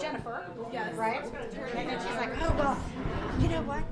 Jennifer, yes, right? And then she's like, oh, well, you know what?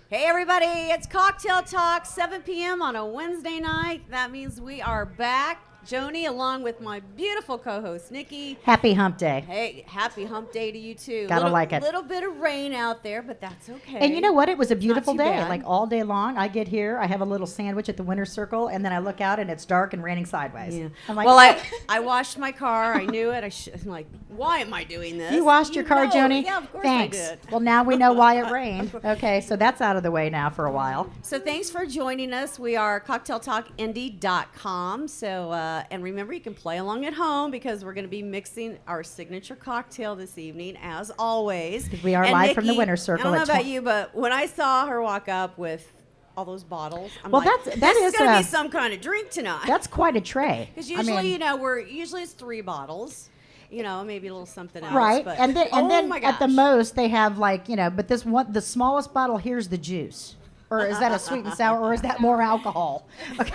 Hey everybody, it's Cocktail Talk, 7 p.m. on a Wednesday night. That means we are back. Joni, along with my beautiful co-host, Nikki. Happy hump day. Hey, happy hump day to you too. Gotta like it. Little bit of rain out there, but that's okay. And you know what? It was a beautiful too day. bad. Like all day long, I get here, I have a little sandwich at the Winter Circle, and then I look out and it's dark and raining sideways. Yeah. I'm like, Well, I washed my car. I knew it. I'm like, why am I doing this? you washed your car, know. Joni? Yeah, of course Thanks. I did. Well, now we know why it rained. Okay, so that's out of the way now for a while. So thanks for joining us. We are cocktailtalkindy.com. So, and remember, you can play along at home because we're going to be mixing our signature cocktail this evening, as always. We are And live from the Nikki, Winter Circle I don't know at about you, but when I saw her walk up with all those bottles, I'm Well, like, that this is is going to a- be some kind of drink tonight. That's quite a tray. Because I usually, mean, usually it's 3 bottles. Maybe a little something else. right, But, and then oh my at the gosh. most they have but this one, the smallest bottle, here's the juice. Or is that a sweet and sour, or is that more alcohol? Okay,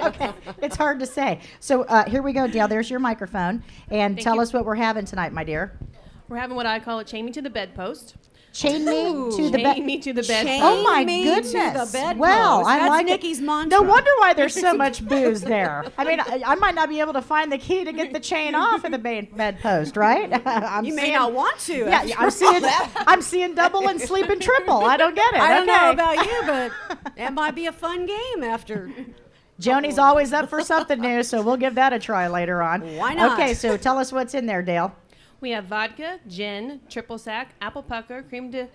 okay. It's hard to say. So here we go, Dale. There's your microphone, and Thank tell you. us what we're having tonight, my dear. We're having what I call a chain me to the bedpost. Chain me to the Chain bed. me to the Chain bedpost. Oh my me goodness! to the bedpost. Well, I That's like Nikki's it. mantra. No wonder why there's so much booze there. I mean, I might not be able to find the key to get the chain off of the bedpost, right? You may not want to. Yeah, after I'm all seeing that. I'm seeing double and sleeping triple. I don't get it. I don't know Okay. about you, but that might be a fun game after. Joni's always up for something new, so we'll give that a try later on. Why not? Okay, so tell us what's in there, Dale. We have vodka, gin, triple sec, apple pucker, cream de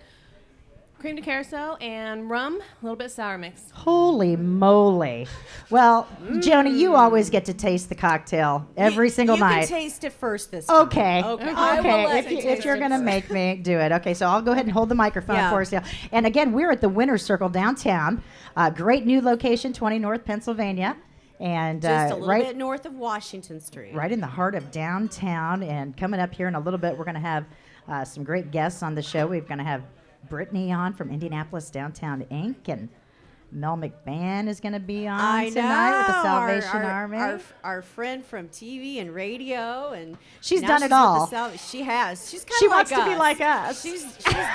carousel, and rum, a little bit sour mix. Holy moly. Well, Joni, you always get to taste the cocktail every single you night. You can taste it first this time. Okay. I will Okay. let If, you if taste you're it going to first. make me do it. Okay. So I'll go ahead and hold the microphone Yeah. for us. Dale. And again, we're at the Winter Circle downtown. Great new location, 20 North Pennsylvania. And Just a little right, bit north of Washington Street. right in the heart of downtown. And coming up here in a little bit, we're going to have some great guests on the show. We're going to have Brittany on from Indianapolis Downtown Inc. And Mel McMahon is going to be on I tonight know. with the Salvation our, Army. Our friend from TV and radio, and She's now done it she's with the all. She has. She's kind She of like wants to be us. like us. She's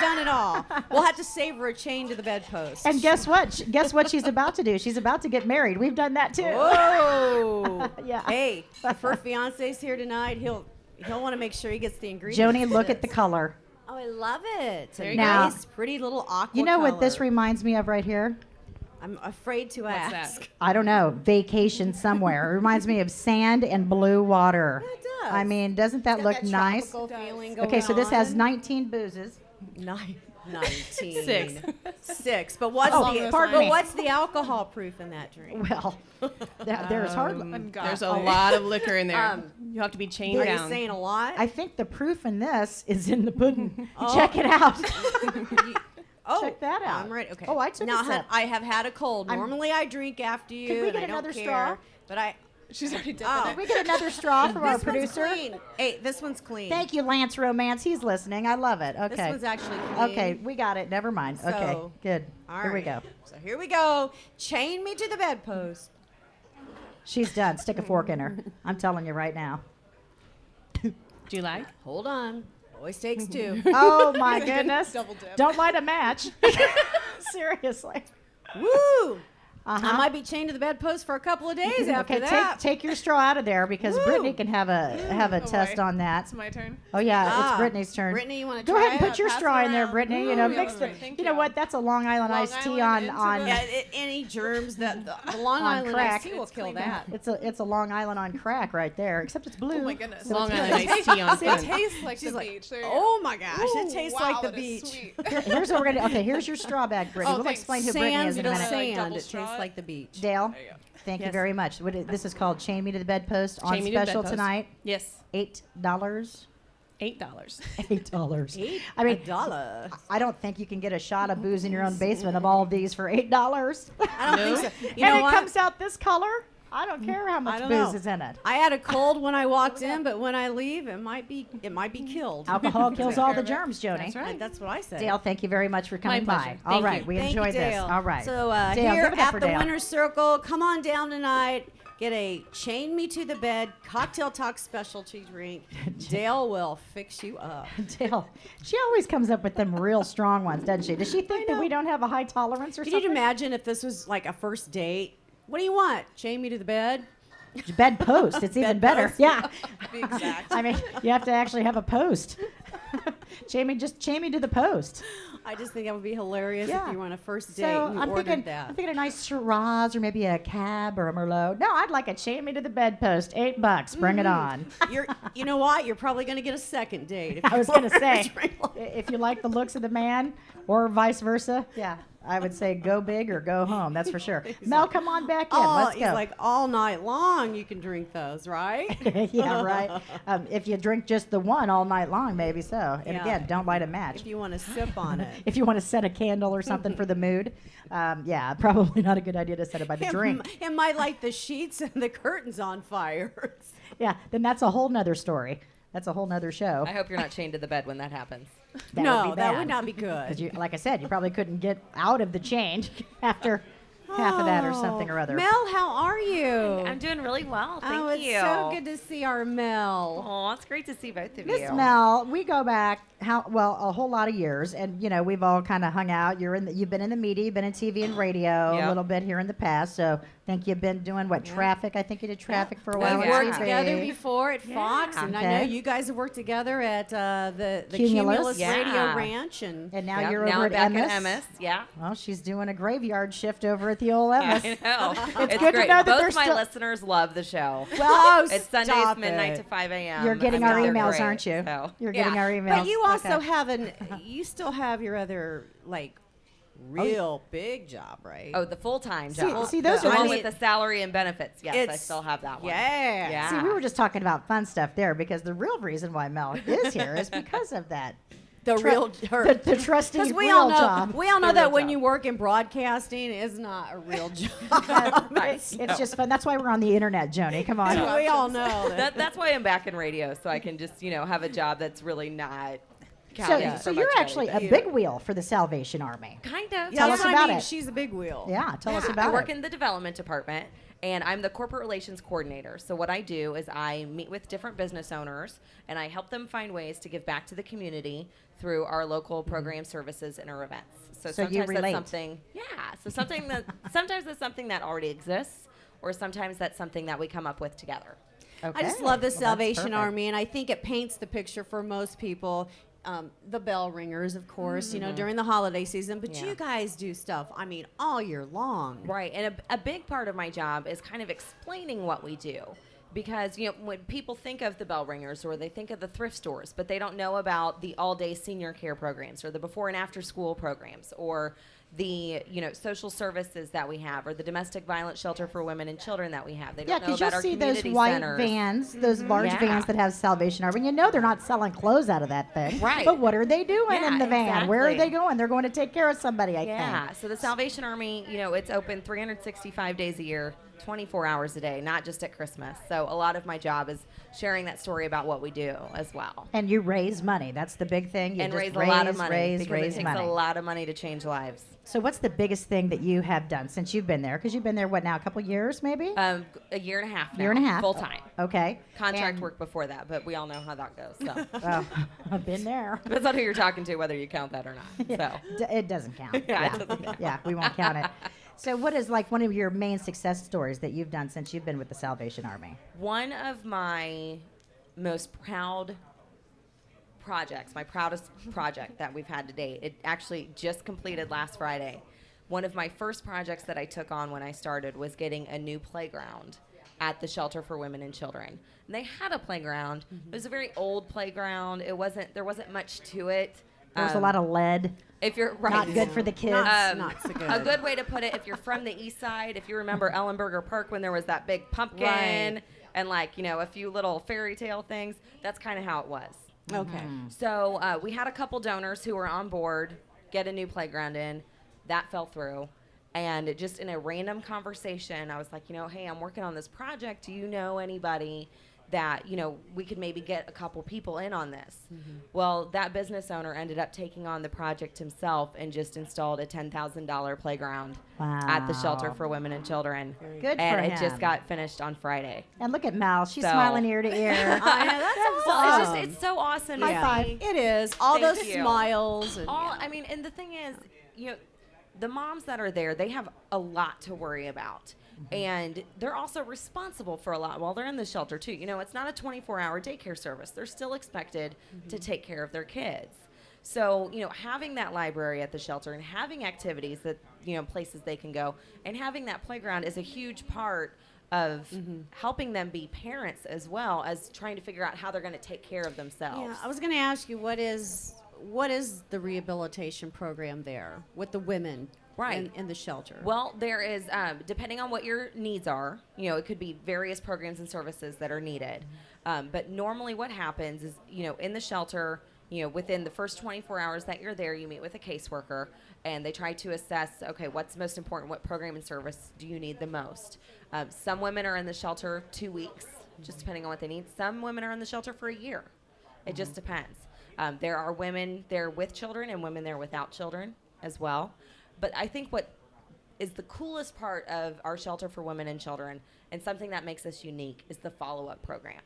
done it all. We'll have to save her a chain to the bedpost. And guess what? Guess what she's about to do? She's about to get married. We've done that too. Whoa! Yeah. Hey, if her fiance's here tonight, he'll want to make sure he gets the ingredients. Joni, for look at the this. color. Oh, I love it. It's There a you go. nice, pretty little aqua. You know what this color. reminds me of right here? I'm afraid to What's ask. that? I don't know. Vacation somewhere. It reminds me of sand and blue water. Yeah, it does. I mean, doesn't that Got look that nice? tropical feeling going Okay, so this has on. 19 boozes. 19. Six. 6. But what's Oh, the pardon me. what's the alcohol proof in that drink? Well, there's hardly. There's a lot of liquor in there. Um, you have to be chained Are down. you saying a lot? I think the proof in this is in the pudding. Oh. Check it out. Oh, Check that out. I'm ready. Okay. Oh, I took a now sip. I have had a cold. I'm- Normally I drink after you. Could we and get I don't another care, straw? But I. She's already done Oh. Can we get another straw from our This one's producer? clean. Hey, this one's clean. Thank you, Lance Romance. He's listening. I love it. This Okay. one's actually clean. Okay, we got it. Never mind. Okay, So, good. All Here we right. go. So here we go. Chain me to the bedpost. She's done. Stick a fork in her. I'm telling you right now. Do you like? Hold on. Always takes 2. Oh my goodness. Double dip. Don't light a match. Seriously. Woo! Uh-huh. I might be chained to the bedpost for a couple of days after Okay, that. take your straw out of there because Woo. Brittany can have a Oh, test boy. on that. It's my turn. Oh yeah, Ah, it's Brittany's turn. Brittany, you want to Go try ahead and it? put your Pass it straw in there, around. Brittany. You Ooh, know, yeah, mix that's the. right. Thank You know you. what? That's a Long Island Long iced tea on Island into on. the- Yeah, any germs that the Long On Island crack. iced tea will It's kill clean that. It's a Long Island on crack right there, except it's blue. Oh my goodness. So Long it's Island good. iced tea on It fun. tastes like She's the like, beach. There you go. oh my gosh, Ooh, it tastes wow, like the that is beach. sweet. Here's what we're gonna. Okay, here's your straw bag, Brittany. Oh, We'll thanks. explain who Brittany is in a Sand, minute. Like sand. double It straw tastes it? like the beach. Dale, There you go. thank you Yes. very much. This is called Chain Me to the Bedpost on Chain Me to the special Bedpost. tonight. Yes. $8. $8. $8. I mean, $1. I don't think you can get a shot of booze in your own basement of all of these for $8. I don't No. think so. You and know it what? comes out this color. I don't care how much don't booze know. is in it. I had a cold when I walked in, but when I leave, it might be killed. Alcohol kills Take all care the of it. germs, Joni. That's right. That's what I said. Dale, thank you very much for coming pleasure. by. Thank All right, you. we Thank you, enjoyed this. Dale. All right. So Dale, here give it up at for the Dale. Winner's Circle, come on down tonight. Get a Chain Me to the Bed Cocktail Talk specialty drink. Dale will fix you up. Dale, she always comes up with them real strong ones, doesn't she? Does she think that know. we don't have a high tolerance or Can something? you imagine if this was like a first date? What do you want? Chain me to the bed? Bed post. It's even better. post. Yeah. Be exact. I mean, you have to actually have a post. chain me to the post. I just think that would be hilarious Yeah. if you were on a first date So and you I'm ordered thinking, that. I'm thinking a nice Shiraz or maybe a cab or a Merlot. No, I'd like a chain me to the bedpost. $8. Bring it on. You know what? You're probably going to get a second date. If I was you going to order a say, drink like if you like the looks of the man or vice versa, yeah, I would say go big or go home. That's for sure. Mel, come on back in. Oh, Let's he's go. like all night long you can drink those, right? Yeah, right. If you drink just the one all night long, maybe so. And Yeah. again, don't light a match. if you want to sip on it. If you want to set a candle or something for the mood, yeah, probably not a good idea to set it by the drink. It might light the sheets and the curtains on fire. Yeah, then that's a whole nother story. That's a whole nother show. I hope you're not chained to the bed when that happens. That no, would be that bad. would not be 'Cause good. you, like I said, you probably couldn't get out of the chain after half of that or something or other. Mel, how are you? I'm doing really well. Thank oh, it's you. so good to see our Mel. Oh, it's great to see both of Miss you. Mel, we go back a whole lot of years, and you know we've all kind of hung out. You've been in the media, you've been in TV and radio a Yep. little bit here in the past. So I think you've been doing what traffic? I think you did traffic for a while. We've on worked TV. together before at Fox, and I know Okay. you guys have worked together at the Cumulus. Cumulus Radio Yeah. Ranch, and And now Yep, you're now over I'm at back Emmis. at Emmis. Yeah. Well, she's doing a graveyard shift over at the old Emmis. I know. It's It's good to great. know that Both they're my still- listeners love the show. well, It's Sundays stop midnight it. to 5 a.m. You're getting I our mean, they're emails, great, aren't you? so. You're getting our emails. But you also Okay. have you still have your other like real big job, right? Oh, the full-time See- job. see, those the are one really- with the salary and benefits. Yes, I It's- still have that one. yeah. Yeah. See, we were just talking about fun stuff there because the real reason why Mel is here is because of that. The real The trusty because we real all know job. that real when job. you work in broadcasting, it's not a real job. It's just fun. That's why we're on the internet, Joni. Come on. we all know that. That's why I'm back in radio, so I can just have a job that's really not. So, counting so for you're much of actually a anything. big wheel for the Salvation Army. Kind of. Yeah, Tell that's us what about I mean. it. She's a big wheel. Yeah, tell us Yeah, about I work it. in the development department, and I'm the corporate relations coordinator. So what I do is I meet with different business owners, and I help them find ways to give back to the community through our local program services and our events. So you sometimes relate. that's something, yeah. So something that sometimes that's something that already exists, or sometimes that's something that we come up with together. Okay. I just love the Well, that's Salvation perfect. Army, and I think it paints the picture for most people. The bell ringers, of course, during the holiday season, but Yeah. you guys do stuff, I mean, all year long. Right, and a big part of my job is kind of explaining what we do. Because, when people think of the bell ringers or they think of the thrift stores, but they don't know about the all-day senior care programs or the before and after school programs or the, social services that we have or the domestic violence shelter for women and children that we have. They Yeah, don't know because about you'll our see those community white centers. vans, those large Yeah. vans that have Salvation Army. You know they're not selling clothes out of that thing. Right. But what are they doing Yeah, in the van? Where are exactly. they going? They're going to take care of somebody, I Yeah, think. so the Salvation Army, it's open 365 days a year, 24 hours a day, not just at Christmas. So a lot of my job is sharing that story about what we do as well. And you raise money. That's the big thing. You And just raise a lot of money raise because it takes money. a lot of money to change lives. So what's the biggest thing that you have done since you've been there? Because you've been there, what now, a couple years maybe? A year and a half now. Year and a half. Full time. Okay. Contract And- work before that, but we all know how that goes. So Well, I've been there. depends on who you're talking to, whether you count that or not. So It doesn't count. Yeah, it doesn't count. Yeah, we won't count it. So what is like one of your main success stories that you've done since you've been with the Salvation Army? One of my most proud projects, my proudest project that we've had to date, it actually just completed last Friday. One of my first projects that I took on when I started was getting a new playground at the Shelter for Women and Children. And they had a playground. It was a very old playground. There wasn't much to it. There's a lot of lead. If you're right, Not good for the kids. Not so good. A good way to put it, if you're from the east side, if you remember Ellenberger Park when there was that big pumpkin Right. and a few little fairy tale things, that's kind of how it was. Okay. So we had a couple donors who were on board, get a new playground in. That fell through. And just in a random conversation, I was like, hey, I'm working on this project. Do you know anybody that, we could maybe get a couple people in on this? Well, that business owner ended up taking on the project himself and just installed a $10,000 playground at the Shelter Wow. for Women and Children. Good and for it him. just got finished on Friday. And look at Mal. She's So- smiling ear to ear. I know, that's Well, awesome. it's so awesome to High five. see. It is. All Thank those you. smiles. And, And the thing is, the moms that are there, they have a lot to worry about. And they're also responsible for a lot while they're in the shelter, too. It's not a 24-hour daycare service. They're still expected to take care of their kids. So, having that library at the shelter and having activities that, places they can go, and having that playground is a huge part of helping them be parents as well as trying to figure out how they're going to take care of themselves. yeah, I was going to ask you, what is the rehabilitation program there with the women Right. in the shelter? Well, there is, depending on what your needs are, it could be various programs and services that are needed. But normally what happens is, in the shelter, within the first 24 hours that you're there, you meet with a caseworker and they try to assess, okay, what's most important? What program and service do you need the most? Some women are in the shelter 2 weeks, just depending on what they need. Some women are in the shelter for a year. It just depends. There are women there with children and women there without children as well. But I think what is the coolest part of our Shelter for Women and Children and something that makes us unique is the follow-up program.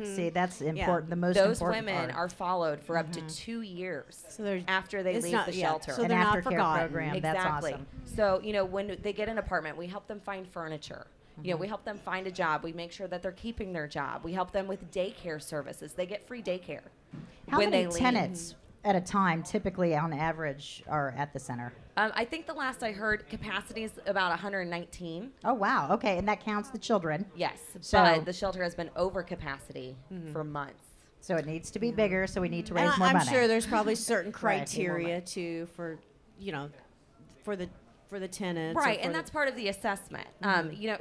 See, that's important. The most Those important women part. are followed for up to 2 years So there's- after they it's leave not- the yeah, shelter. so An they're not aftercare forgotten. program. Exactly. That's awesome. So, when they get an apartment, we help them find furniture. We help them find a job. We make sure that they're keeping their job. We help them with daycare services. They get free daycare How when many they leave. tenants at a time typically on average are at the center? I think the last I heard, capacity is about 119. Oh, wow. Okay. And that counts the children. Yes, So- but the shelter has been over capacity for months. So it needs to be bigger. So we need to And raise more I'm money. sure there's probably certain Right, need more criteria money. too for the tenants. or Right, for and the- that's part of the assessment.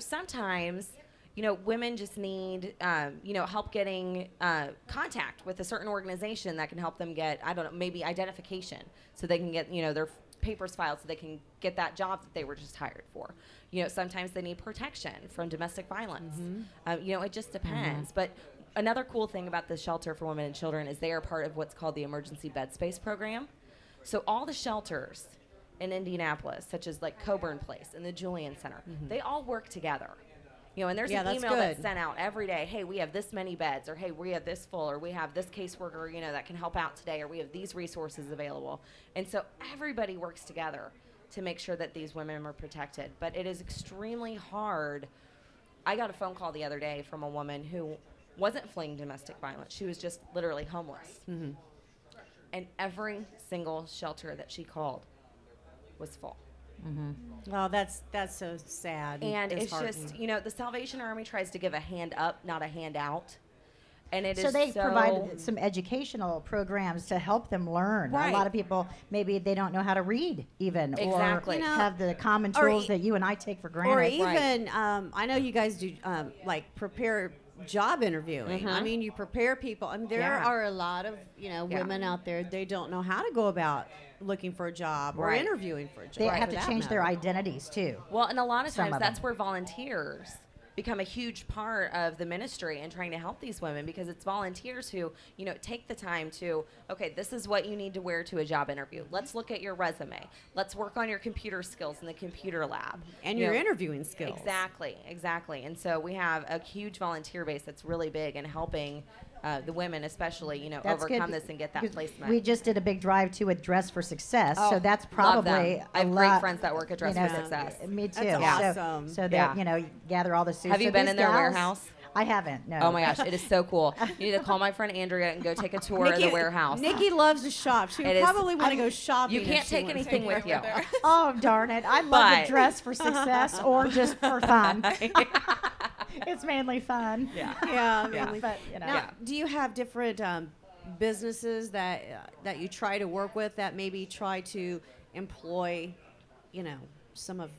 Sometimes, women just need, help getting contact with a certain organization that can help them get, I don't know, maybe identification so they can get, their papers filed so they can get that job that they were just hired for. Sometimes they need protection from domestic violence. It just depends. But another cool thing about the Shelter for Women and Children is they are part of what's called the Emergency Bed Space Program. So all the shelters in Indianapolis, such as like Coburn Place and the Julian Center, they all work together. And there's Yeah, an that's email that's good. sent out every day. Hey, we have this many beds, or hey, we have this full, or we have this caseworker, that can help out today, or we have these resources available. And so everybody works together to make sure that these women are protected. But it is extremely hard. I got a phone call the other day from a woman who wasn't fleeing domestic violence. She was just literally homeless. And every single shelter that she called was full. Well, that's so sad. And it's disheartening. just, the Salvation Army tries to give a hand up, not a hand out. And it is So they provide some educational programs to help them learn. Right. A lot of people, maybe they don't know how to read even, Exactly. or You know, have the common or tools e- that you and I take for or granted. even I know you guys do prepare job interviewing. I mean, you prepare people. I mean, there Yeah. are a lot of women out there. They don't know how to go about looking for a job or Right. interviewing for a job. They for have to that change their matter. identities too. Well, and a lot of Some times of that's them. where volunteers become a huge part of the ministry and trying to help these women, because it's volunteers who, take the time to, okay, this is what you need to wear to a job interview. Let's look at your resume. Let's work on your computer skills in the computer lab. And your interviewing skills. Exactly. And so we have a huge volunteer base that's really big in helping the women especially, That's overcome good, this and get that because placement. We just did a big drive too with Dress for Success, Oh, so that's love them. probably I have a great lot, friends that work at Dress for Success. Me too. That's So, awesome. so that Yeah. you gather all the suits. Have you So been these in their gals- warehouse? I haven't. No. Oh my gosh, it is so cool. You need to call my friend Andrea and go take a tour of the warehouse. Nikki loves to shop. She would It is- probably want to go shopping. You if can't she take went anything with you. Oh darn it! I love But- the Dress for Success or just for fun. It's mainly fun. Yeah. Yeah, Yeah. really. But Now, Yeah. do you have different businesses that you try to work with that maybe try to employ, some of,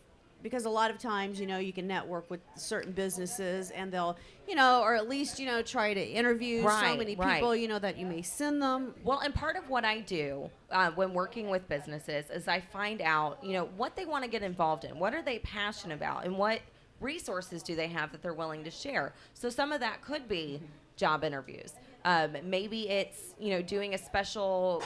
because a lot of times, you can network with certain businesses and they'll, or at least, try to interview so Right, many right. people, that you may send them. Well, and part of what I do when working with businesses is I find out, what they want to get involved in. What are they passionate about? And what resources do they have that they're willing to share? So some of that could be job interviews. Maybe it's, doing a special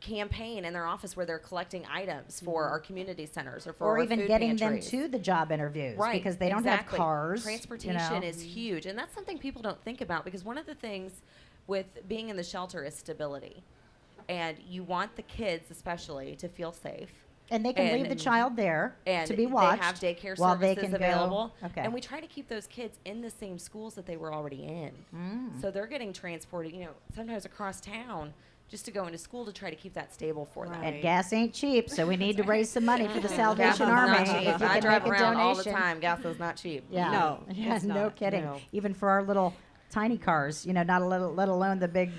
campaign in their office where they're collecting items for our community centers or for Or our even food getting pantries. them to the job interviews, Right, because they don't exactly. have cars. Transportation is huge, and that's something people don't think about, because one of the things with being in the shelter is stability, and you want the kids especially to feel safe. And they can leave the child there And to be watched they have daycare while they services can available. Go. Okay. And we try to keep those kids in the same schools that they were already in. Mm. So they're getting transported, sometimes across town just to go into school to try to keep that stable for them. Right. And gas ain't cheap, so we need to raise some money for the Gas Salvation is Army. not If cheap. you I can drive make a around all the donation. time. Gas is not cheap. Yeah. No, Yeah, it's no not. kidding. No. Even for our little tiny cars, not a little, let alone the big,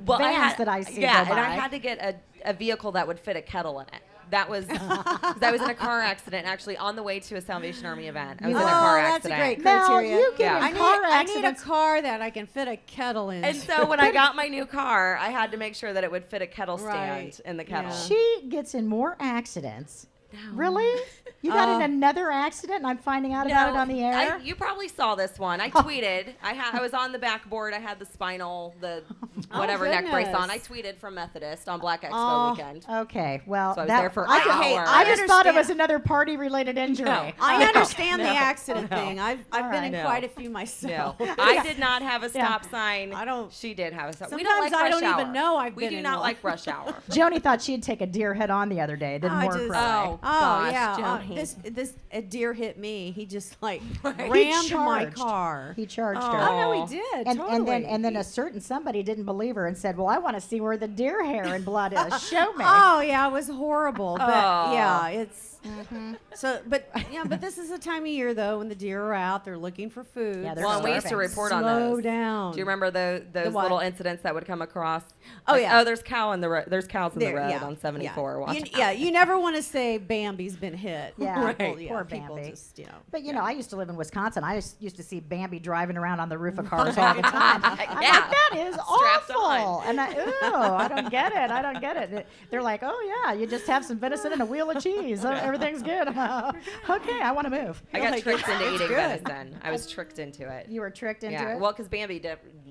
Well, vans that I see yeah, go and by. I had to get a vehicle that would fit a kettle in it. That was 'cause I was in a car accident actually on the way to a Salvation Army event. I was in a car that's accident. a great Mel, criteria. you get Yeah. in I need, car I need a accidents. car that I can fit a kettle in. And so when I got my new car, I had to make sure that it would fit a kettle stand Right. in the kettle. Yeah. She gets in more accidents. Really? You got in another accident, and I'm finding out about it on the air? You probably saw this one. I tweeted. I was on the backboard. I had the whatever neck brace on. I goodness. tweeted from Methodist on Black Expo Oh. weekend. Okay, well, So I was that, there for I, an just- hour. I just thought it understand- was another party-related injury. No. I understand the No. accident thing. I've been right. in No. quite a few myself. No, I did not have a Yeah. stop sign. I don't- She did have a stop. We Sometimes don't like I rush don't hour. even know I've We been do in not one. like rush hour. Joni thought she'd take a deer head on the other day. It didn't I work just- right. Oh, Oh gosh, yeah, Joni. a deer hit me. He just like He rammed my charged. car. He charged Oh. her. Oh no, he did. And then a certain somebody didn't believe her and said, "Well, I want to see where the deer hair and blood is. Show me." Oh yeah, it was horrible. But Oh. yeah, it's so. But but this is the time of year though when the deer are out. They're looking for food. Yeah, they're Well, and we used to starving. report on Slow those. down. Do you remember those what? little incidents that would come across? Oh, Like, yeah. Oh, there's cows in the road yeah, on 74. Yeah. Watch You, out. you never want to say Bambi's been hit. Yeah, People- right. Poor people Bambi. just, But I used to live in Wisconsin. I used to see Bambi driving around on the roof of cars all the time. I'm Yeah. like, that is Strapped awful. And I don't get it. I don't get it. They're like, oh yeah, you just have some venison and a wheel of cheese. Everything's good. Okay, I want to move. I got like, tricked into it's eating good. venison. I was tricked into it. You were tricked into Yeah, it. well, because Bambi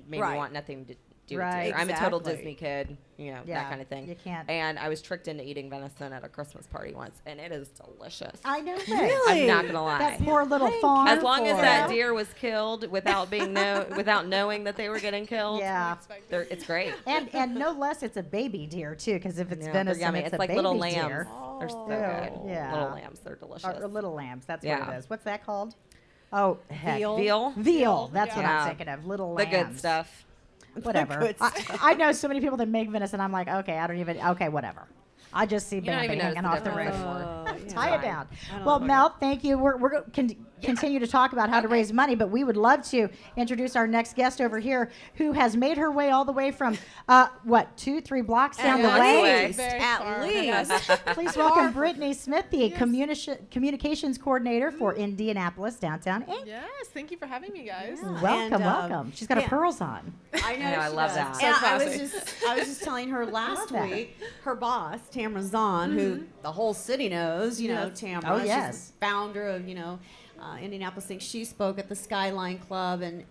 made Right. me want nothing to do Right. with deer. I'm a total Exactly. Disney kid, Yeah, that kind of thing. you can't- And I was tricked into eating venison at a Christmas party once, and it is delicious. I know that. Really? I'm not gonna lie. That poor little fawn. As long as for that it. deer was killed without without knowing that they were getting killed, Yeah. it's great. And no less, it's a baby deer too, because if it's Yeah, they're venison, yummy. it's, It's a like baby little lambs. deer. They're so Oh. good. Yeah. Little lambs, they're delicious. Or little lambs. That's Yeah. what it is. What's that called? Oh, heck. Veal. Veal, Veal. That's what Yeah. I'm thinking of. Little the lambs. good stuff. Whatever. good I know so many people that make venison. I'm like, okay, okay, whatever. I just see You don't Bambi even notice hanging the off the roof. difference. Tie it Fine. down. I don't Well, know. Mel, thank you. We're going to continue to talk about how to raise money, but we would love to introduce our next guest over here, who has made her way all the way from 2-3 blocks down the At way. least. Very At far. least. Please welcome Brittany Smith, the communications coordinator for Indianapolis Downtown Inc. Yes, thank you for having me, guys. Welcome, And, welcome. She's got her yeah. pearls on. I know. I know, I she love does. that. And So I was just telling her last that. week, her boss, Tamara Zahn, who the whole city knows, Tamara. Oh, She's yes. the founder of, Indianapolis Think. She spoke at the Skyline Club, and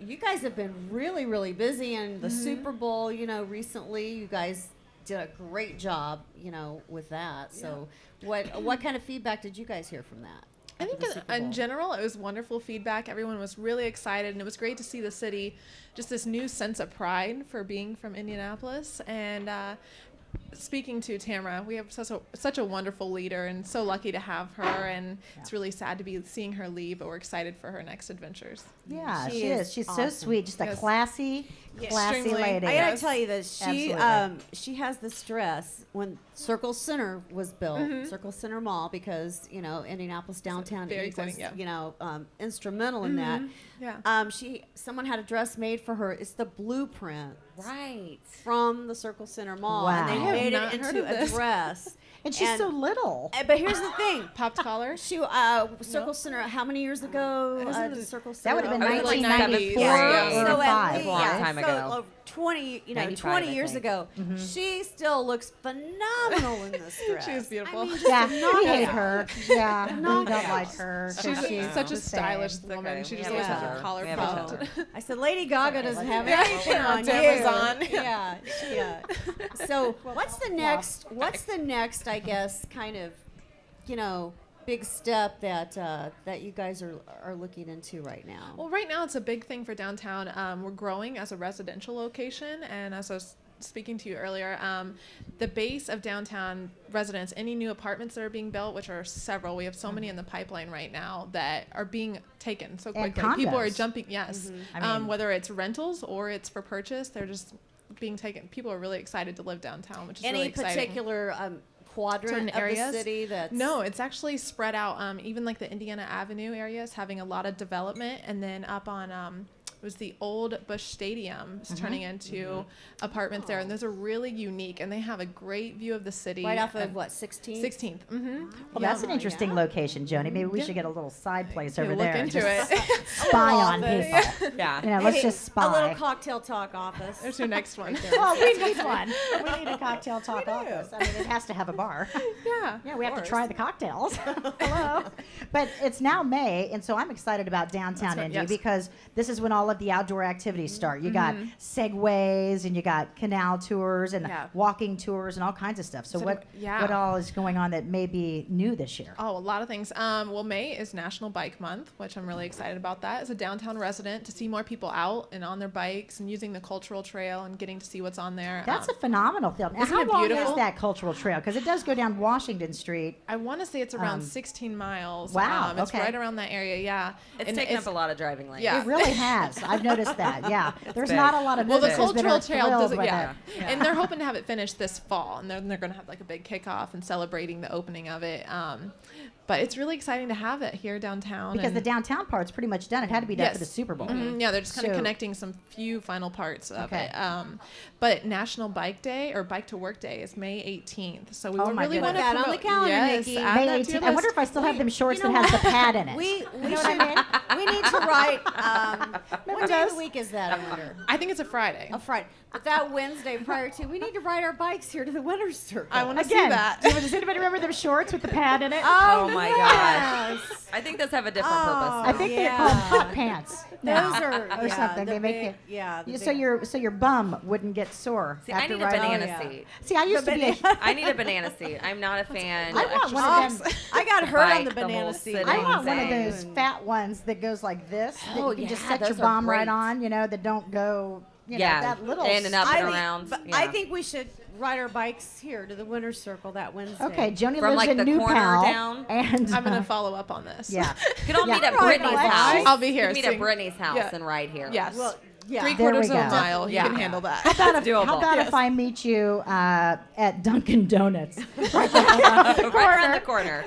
you guys have been really, really busy. And the Super Bowl, recently, you guys did a great job, with that. So, what kind of feedback did you guys hear from that? I think after the Super in Bowl? general, it was wonderful feedback. Everyone was really excited, and it was great to see the city, just this new sense of pride for being from Indianapolis. And speaking to Tamara, we have such a wonderful leader, and so lucky to have her. And it's really sad to be seeing her leave, but we're excited for her next adventures. Yeah, She she is is. She's so awesome. sweet. Just a Yes. classy Extremely. lady. I gotta Yes. tell you that she Absolutely. she has the stress when Circle Center was built, Circle Center Mall, because Indianapolis downtown very Inc. was exciting, yeah. instrumental in that. Yeah. Someone had a dress made for her. It's the blueprint Right. from the Circle Center Mall, and Wow. I they have made not it heard into of a this. dress. And she's And- so little. But here's the thing. Popped collar. She Circle Center. How many years ago did Circle That Center? would have been I was like 1994 70s. or So at 5, least, Long right? time ago. 20, 95, 20 I years think. ago, she still looks phenomenal in this dress. She is beautiful. I mean, just Yeah, a we hate knockout. her. Yeah, we don't Knockout. like her. 'cause She's she's such a the same. stylish It's woman. okay. She We just have always each has her other. collar We have each puffed. other. I said, Lady Gaga doesn't have Yeah. anything on Tamara's you. on. Yeah. So what's the next? What's the next? I guess kind of, big step that you guys are looking into right now. Well, right now it's a big thing for downtown. We're growing as a residential location, and as I was speaking to you earlier, the base of downtown residents, any new apartments that are being built, which are several, we have so many in the pipeline right now that are being taken so And quickly. People are condos. jumping, yes. I mean- Whether it's rentals or it's for purchase, they're just being taken. People are really excited to live downtown, which is Any really exciting. particular quadrant Certain of areas? the city that's No, it's actually spread out. Even like the Indiana Avenue area is having a lot of development, and then up on it was the old Busch Stadium is turning into apartments there, and those are really unique, and they have a great view of the city. right off of what 16th. 16th. Mm-hmm. Well, that's an interesting location, Joni. Maybe we should get a little side place over Look there. and into just it. spy on office. people. Yeah. Let's just spy. A little cocktail talk office. There's your next one. Well, we need one. We need a cocktail talk office. I mean, it has to have a bar. Yeah. Yeah, we have to try the cocktails. Hello. But it's now May, and so I'm excited about downtown That's right, Indy yes. because this is when all of the outdoor activities start. You got segways, and you got canal tours, and Yeah. walking tours, and all kinds of stuff. So So what yeah. what all is going on that may be new this year? Oh, a lot of things. Well, May is National Bike Month, which I'm really excited about that. As a downtown resident, to see more people out and on their bikes and using the cultural trail and getting to see what's on there. That's a phenomenal film. Now, isn't how it long is beautiful? that cultural trail? Because it does go down Washington Street. I want to say it's around 16 miles. Wow, It's okay. right around that area, yeah. It's And taken up a lot of driving lanes. Yeah. It really has. I've noticed that. Yeah, there's big. not a lot of Well, the businesses that cultural are trail thrilled doesn't, with yeah. it. And they're hoping to have it finished this fall, and they're going to have like a big kickoff and celebrating the opening of it. But it's really exciting to have it here downtown. Because the and- downtown part's pretty much done. It had to be done for Yes. the Super Bowl. Yeah, they're just kind of So- connecting some few final parts of Okay. it. But National Bike Day or Bike to Work Day is May 18th. So we Oh my really want to goodness. Put that on the calendar, yes, Nikki. add May that to your 18th. I wonder list. if I still have them shorts you know that has the what? pad in it. We know what I mean? we need to write. What day of does? the week is that? I wonder. I think it's a Friday. A Friday. But that Wednesday prior to, we need to ride our bikes here to the Winter's Circle. I want to see Again, that. does anybody remember them shorts with the pad in it? Oh my yes. gosh. I think those have a different Oh, purpose. I think they're called hot pants. Those now. are or something. the They make big- you. Yeah. the So big- your bum wouldn't get sore. See, I after need a riding. banana yeah. seat. See, I used to be. I need a banana seat. I'm not a fan. I want one of them. I got hurt on Bike, the the banana whole seat. sitting I want one of thing. those fat ones that goes like this. That Oh, you can just yeah, set your those are bum right great. on. That don't go. Yeah, that little. in and up I and think, around. but Yeah. I think we should ride our bikes here to the Winter's Circle that Wednesday. Okay, Joni From, lives like, in the New corner Pal, down? and I'm going to follow up on this. yeah. You can all Yeah. meet at Right, Brittany's right. house. I'll be here You can meet soon. at Brittany's house Yeah. and ride here. Yes. Well, yeah. Three There we quarters of a go. mile. You Yeah. can handle that. How about if, doable. how about Yes. if I meet you at Dunkin' Donuts, Right around the corner.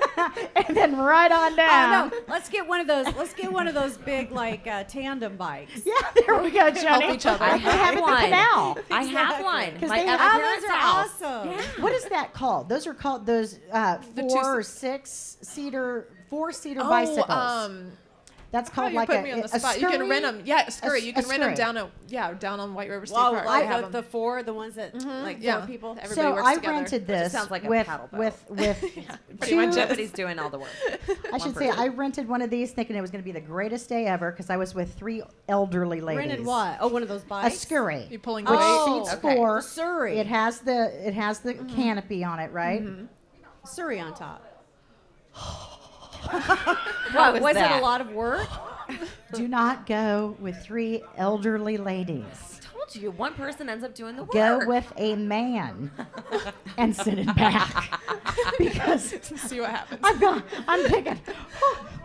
and then right on Oh down? no! Let's get one of those. Let's get one of those big like tandem bikes. Yeah, there we go, Joni. each other. I Like they have have at the one. canal. I have one. 'Cause My they have- other Oh, those parents' are house. awesome. What is that called? Those are called those The 4 or 6 seater, 4-seater Oh, bicycles. That's Oh, called you like put me on the spot. You can rent them. Yeah, scurry. You can rent them down on White River State Well, Park. They like have the 'em. four, the ones that like Yeah. four people. Everybody So works I together. rented Which this sounds like a with paddle boat. with Pretty two. much Somebody's doing all the work. I should say I rented one of these thinking it was going to be the greatest day ever because I was with 3 elderly ladies. Rented what? Oh, one of those A bikes. scurry. You pulling Which weight. Oh, seats okay. 4. The Surrey. It has the canopy on it, right? Surrey on top. What was that? it a lot of work? Do not go with 3 elderly ladies. Told you, one person ends up doing the work. Go with a man and sit in back because See what happens. I'm thinking,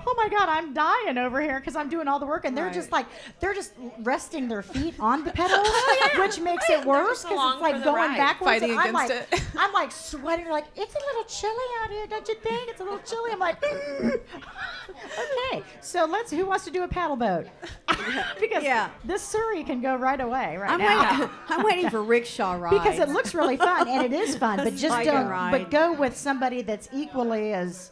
oh my God, I'm dying over here because I'm doing all the work, and they're just like, they're just resting their feet on the pedals, which makes it worse just because along it's like for the going ride. backwards. Fighting and I'm against like, it. I'm like sweating. Like, it's a little chilly out here, don't you think? It's a little chilly. I'm like, okay. So who wants to do a paddle boat? Because Yeah. this Surrey can go right away right I'm now. waiting. I'm waiting for rickshaw rides. Because it looks really fun and it is fun, but just Bike and don't. ride. But go with somebody that's equally as,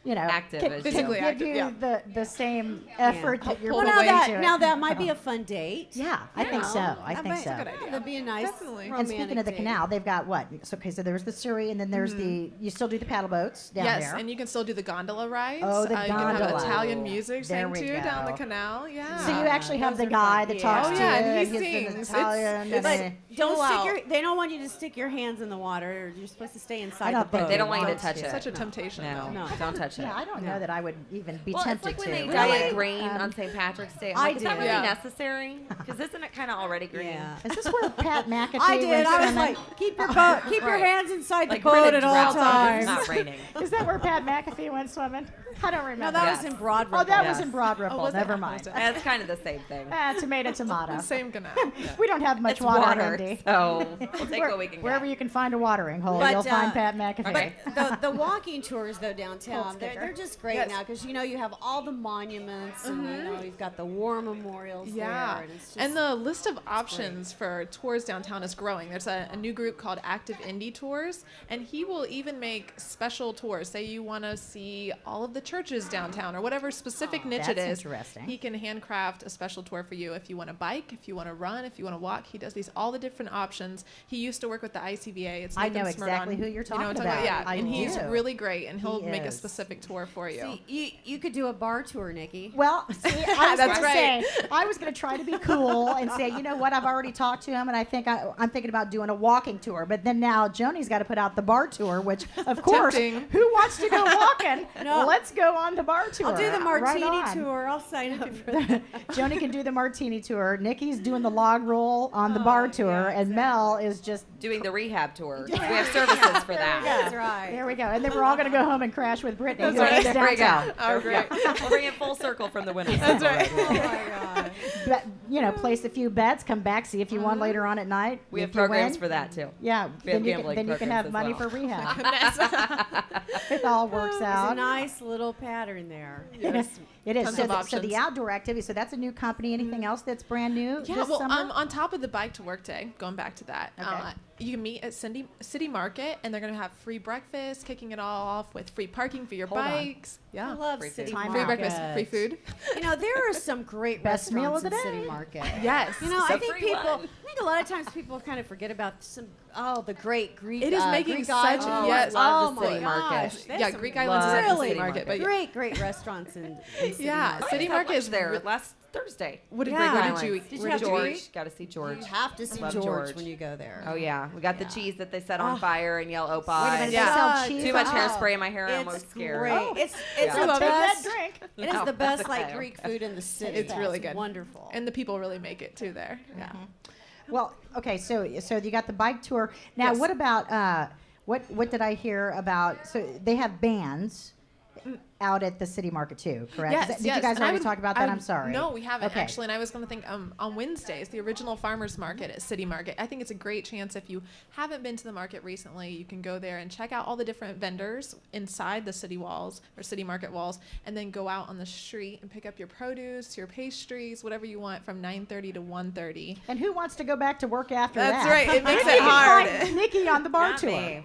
Active can, as can you. Physically give active, you yeah. the same effort that you're Pull well, putting now into that it. now that might be a fun date. Yeah, I think so. I think might- so. Good idea. That'd be a nice. Definitely. And speaking of the romantic canal, they've got what? So, okay, so there's the Surrey, and then there's the. You still do the paddle boats down Yes, there. and you can still do the gondola rides. Oh, the You can have gondola. Italian music There sang we to down the go. canal. Yeah. So you actually have those the are guy fun. that Yeah. talks Oh, to yeah, you, and he he's in sings. Italian, It's and Don't Full stick out. your. They don't want you to stick your hands in the water. You're supposed to stay inside don't the think boat. They don't want you to want touch to. it. Such a temptation. No, No. don't touch it. yeah, I don't know that I would even be Well, it's tempted like when to. they but dye I it like, green on St. Patrick's Day. I'm I like, is that did. really Yeah. necessary? Because isn't it kind of already green? Yeah. Is this where Pat McAfee I did. went I was swimming? like, keep your boat, keep your Right. hands inside Like the we're in boat a at all drought because times. It's not raining. Is that where Pat McAfee went swimming? I don't No, remember. that Yes. was in Broad Oh, Ripple. that was Yes. in Broad Ripple. was it? Never Was mind. it? It's kind of the same thing. Tomato, tomato. Same canal. We don't have much It's water, water, Andy. so we'll take Where- what we can Wherever get. you can find a watering hole, But, you'll find uh, Pat McAfee. But the walking tours though downtown, Cold sticker. they're just great Yes. now because you have all the monuments and you've got the war memorials Yeah, there, and it's just and the list of options for tours downtown is growing. There's a new group called Active Indie Tours, and he will even make special tours. Say you want to see all of the churches downtown or whatever specific niche it that's is. interesting. He can handcraft a special tour for you if you want to bike, if you want to run, if you want to walk. He does all the different options. He used to work with the ICVA. It's I Nathan know exactly Smirdon. who you're You know talking what I'm about. Yeah, I and he's do. really great, and he'll He make a is. specific tour for you. See, you could do a bar tour, Nikki. Well, see, I was That's going to right. say, I was going to try to be cool and say, you know what, I've already talked to him, and I think I'm thinking about doing a walking tour. But then now Joni's got to put out the bar tour, which, of course, Tempting. who wants to go walking? No. Let's go on the bar tour. I'll do the Right martini on. tour. I'll sign up for that. Joni can do the martini tour. Nikki's doing the log roll on the bar tour, and Mel is just. Doing the rehab tour. We have services for that. That's right. There we go. And then we're all going to go home and crash with Brittany. who Right, lives there we downtown. go. Oh, great. We'll bring it full circle from the winner's That's circle right. Oh my god. But, place a few bets, come back, see if you won later on at night. We have If you programs win, for that too. Yeah, We have then you can, gambling then you can programs have as money well. for rehab. It all works There's a out. nice little pattern there. It is. Tons So, of so options. the outdoor activity. So that's a new company. Anything else that's brand new Yeah, this well, summer? on top of the Bike to Work Day, going back to that, Okay. you can meet at City Market, and they're going to have free breakfast, kicking it all off with free parking for your Hold on. bikes. I Yeah, love Free City food. Time free out. Market. breakfast, free food. There are some great Best meal restaurants of the in City day. Market. Yes. I So think free people. one. I think a lot of times people kind of forget about the great Greek. It is making Greek such- Island. yes. Love Oh the my City Market. gosh, there's Yeah, some Greek Islands is Love at the the City City Market, but great restaurants in City Yeah, Market. City Had Market lunch is there re- last Thursday. what did, Yeah. where Islands. did you Did you where have did you George. eat? Got to see George. You have to see Love George, George. when you go there. Oh yeah, we got the Yeah. cheese that they set on fire and yell "Opa." Wait a minute, and they Yeah. sell cheese Too much on- hairspray in my hair. I'm It's almost scared. great. Oh. It's Yeah. the Take that best. drink. It is No, the best that's like okay. Greek food in the city. It's really good. Wonderful. And the people really make it too there. Yeah. Well, okay, so you got the bike tour. Now, Yes. what about what did I hear about? So they have bands out at the City Market too, correct? Yes, Did yes. you guys And I already would- talk about that? I'm sorry. No, we haven't Okay. actually. And I was going to think on Wednesdays, the original farmers market at City Market. I think it's a great chance if you haven't been to the market recently, you can go there and check out all the different vendors inside the city walls or City Market walls, and then go out on the street and pick up your produce, your pastries, whatever you want from 9:30 to 1:30. And who wants to go back to work after that? That's right. It makes You it can hard. find Nikki on the bar Not tour. me.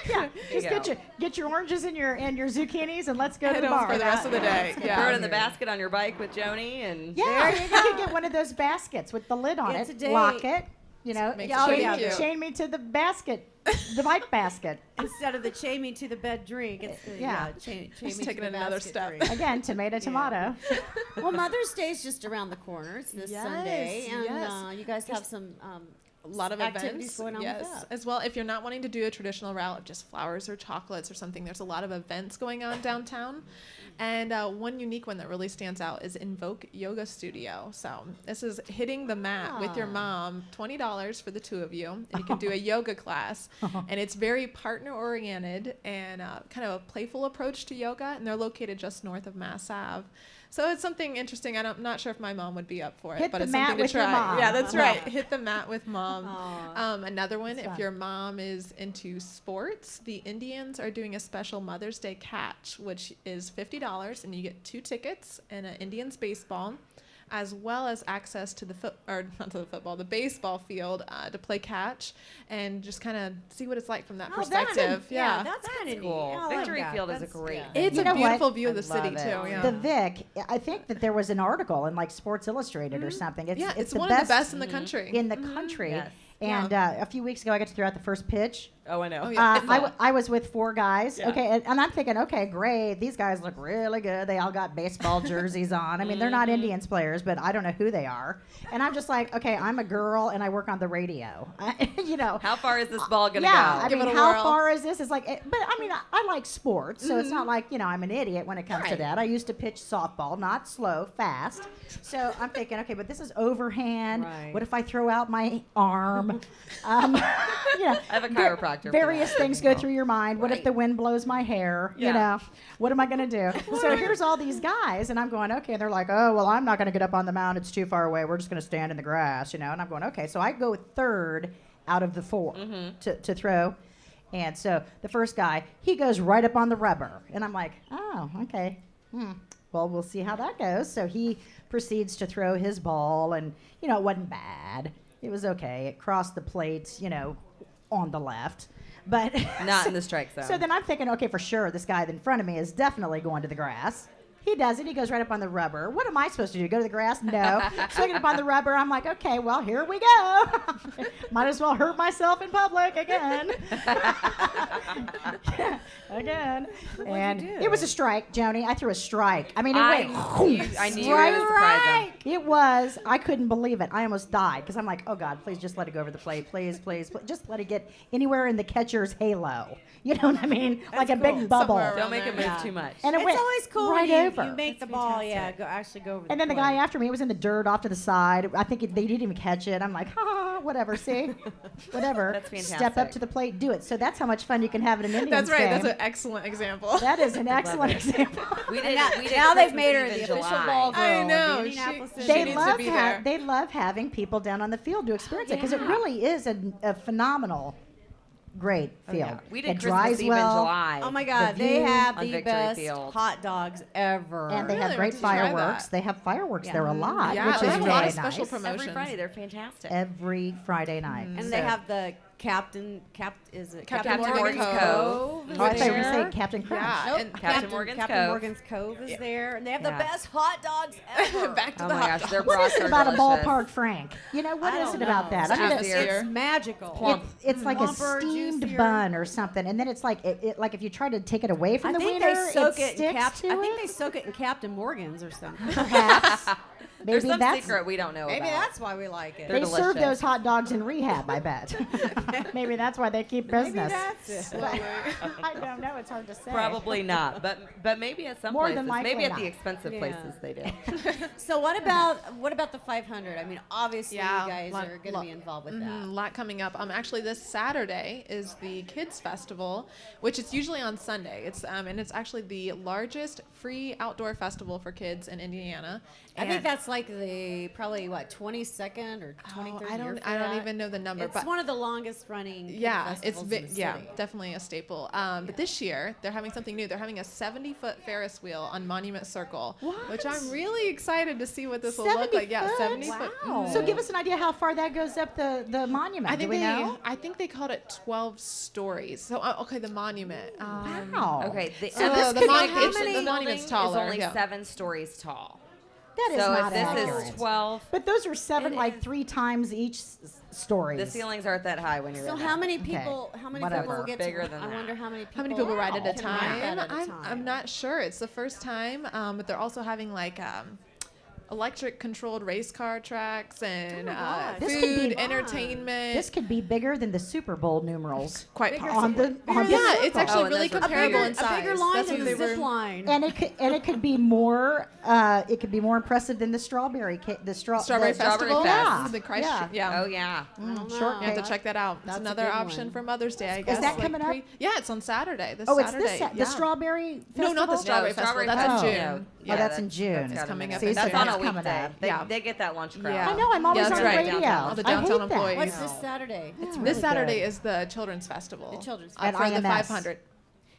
Yeah, just go. get your oranges and your zucchinis and let's let's go to head the home bar. for the rest of the day. Throw Yeah. it in the basket on your bike with Joni and Yeah, you can get one of those baskets with the lid on It's it. a date. Lock it. You know, Makes it chain, cute. chain me to the basket, the bike basket. Instead of the chain me to the bed drink, it's the Yeah. chain Just me taking to the another basket step. drink. Again, tomato. Well, Mother's Day is just around the corner. It's this Yes, Sunday, and yes. you guys have some A lot of activities events going on yes, with that. as well. If you're not wanting to do a traditional route of just flowers or chocolates or something, there's a lot of events going on downtown. And one unique one that really stands out is Invoke Yoga Studio. So this is hitting the mat with your mom, $20 for the two of you. And you can do a yoga class. And it's very partner oriented and kind of a playful approach to yoga. And they're located just north of Mass Ave. So it's something interesting. I'm not sure if my mom would be up for it, Hit but the it's mat something to with your try. mom. Yeah, that's Yeah. right. Hit the mat with mom. Aw. Another one, That's if fun. your mom is into sports, the Indians are doing a special Mother's Day catch, which is $50, and you get 2 tickets and an Indians baseball, as well as access to the the baseball field to play catch and just kind of see what it's like from that Oh, that's perspective. yeah, that's kind of cool. neat. I like Victory that. Field is a That's- great yeah. thing. It's You a know what? beautiful view of I the city love too. it. Yeah. The Vic, I think that there was an article in like Sports Illustrated or something. It's, yeah, it's one of the best in the country. in the country. Yes. And a few weeks ago, I got to throw out the first pitch. Oh, I know. Oh, yeah. I was with 4 guys. Yeah. Okay, and I'm thinking, okay, great. These guys look really good. They all got baseball jerseys on. I mean, they're not Indians players, but I don't know who they are. And I'm just like, okay, I'm a girl and I work on the radio. You know. How far is this ball gonna Yeah, go? I Give mean, it a how whirl. far is this? It's like, but I mean, I like sports, so it's not like, you know, I'm an idiot when it comes to Right. that. I used to pitch softball, not slow, fast. So I'm thinking, okay, but this is overhand. Right. What if I throw out my arm? You know, I have a chiropractor for various that. things go through your mind. What if Right. the wind blows my hair? You Yeah. know, what am I going to do? So here's all these guys, and I'm going, okay. And they're like, oh, well, I'm not going to get up on the mound. It's too far away. We're just going to stand in the grass, you know. And I'm going, okay. So I go third out of the 4 to throw. And so the first guy, he goes right up on the rubber. And I'm like, oh, okay. Well, we'll see how that goes. So he proceeds to throw his ball, and, you know, it wasn't bad. It was okay. It crossed the plate, you know, on the left. But Not in the strike zone. so then I'm thinking, okay, for sure, this guy in front of me is definitely going to the grass. He does it. He goes right up on the rubber. What am I supposed to do? Go to the grass? No. So I get up on the rubber. I'm like, okay, well, here we go. Might as well hurt myself in public again. Again. And do? it was a strike, Joni. I threw a strike. I mean, it I went. knew you were gonna surprise him. It was. I couldn't believe it. I almost died because I'm like, oh God, please just let it go over the plate. Please, please, please. Just let it get anywhere in the catcher's halo. You know what I mean? Like a cool. big bubble. Somewhere Don't make it move Yeah. too much. And it It's went always cool right when over. you make the ball, actually go over. And then the plate. guy after me was in the dirt off to the side. I think they didn't even catch it. I'm like, ha, whatever. See, whatever. That's Step up fantastic. to the plate, do it. So that's how much fun you can have at an Indians That's right. game. That's an excellent example. That is an excellent it. example. We did. Now, we did now they've Christmas made her Eve the in official July. ball girl. I of the know. Indianapolis She City. They needs to love be there. they love having people down on the field to experience it because it really is a phenomenal, great field. Yeah. We did it Christmas dries Eve well, in July. Oh my God, The they view have on the Victory best Field. hot dogs ever. and they have Really? great Did you try fireworks. that? They have fireworks Yeah. there a lot, Yeah, which they is have a really lot of nice. special Every promotions. Friday, they're fantastic. Every Friday night. and So- they have the Captain Captain Morgan's Morgan's Cove. Cove. Oh, I thought you were there. going to say Captain Crunch. Yeah, Nope, and Captain Morgan's Captain Cove. Morgan's Cove is there, and they have Yeah. the best hot dogs ever. Back to Oh the my hot gosh, dog. their What brats is it are about delicious. a ballpark Frank? You know, what I is don't it about know. that? It's I mean, atmosphere. It's magical. Plump. it's like a Plumper, steamed juicier. bun or something, and then it's like like if you try to take it away from I the think wiener, they soak it it in sticks to I think it. they soak it in Captain Morgan's or something. Perhaps. There's Maybe some that's secret we don't know Maybe about. that's why we like it. They're they serve delicious. those hot dogs in rehab. I bet. Maybe that's why they keep business. Slowly. I don't know. It's hard to say. Probably not, but maybe at some More places, than likely maybe at not. the expensive Yeah. places they do. So what about the 500? I mean, obviously Yeah, you guys lot- are going to lot- be involved with A that. lot coming up. Actually, this Saturday is the Kids Festival, which is usually on Sunday. It's and it's actually the largest free outdoor festival for kids in Indiana. I think And- that's That's like the probably what 22nd or 23rd. I don't even know the number, It's but one of the longest running. yeah, it's festivals in the yeah, city. definitely a staple. But this year they're having something new. They're having a 70-foot Ferris wheel on Monument Circle, which I'm really excited to see what this will look like. Yeah, 70 foot. Wow. So give us an idea how far that goes up the monument. I think Do we know? I think they called it 12 stories. So okay, the monument. Wow. Okay. So this the, could be monument, how the monument's is taller. only yeah. 7 stories tall. That is So not if this accurate. is 12, But those are 7 It like is. 3 times each stories. the ceilings aren't that high when you're So in how there. many Okay. people? How many Whatever. people will get Bigger to? than I that. wonder how many people. How many people ride at a can ride time? that at a I'm time. not sure. It's the first time, but they're also having like electric controlled race car tracks and gosh. This could food, be fun. entertainment. This could be bigger than the Super Bowl numerals. quite Bigger possible. On the Yeah, Super it's Bowl. actually and really those are comparable in a size. bigger line That's than what the they zip were. line. and it could be more impressive than the strawberry Strawberry Strawberry Festival. Fest. The Christ. Yeah. Yeah. Oh, yeah. shortcake. You have to check that out. That's It's a another good option one. for Mother's Day, I guess. that like coming up? Yeah, it's on Saturday. This Oh, it's Saturday. the strawberry No, not the festival? Strawberry Festival. That's in Festival. June. Oh, that's in June. That's It's got a coming minute. up in That's June. on a That's coming weekday. up. They, Yeah. they get that lunch crowd. Yeah. I know. I'm always Yeah, on that's the right. radio. Downtown. All the I downtown hate that. employees. What's this Saturday? It's This really Saturday good. is the Children's Festival. The Children's At for the IMS. 500.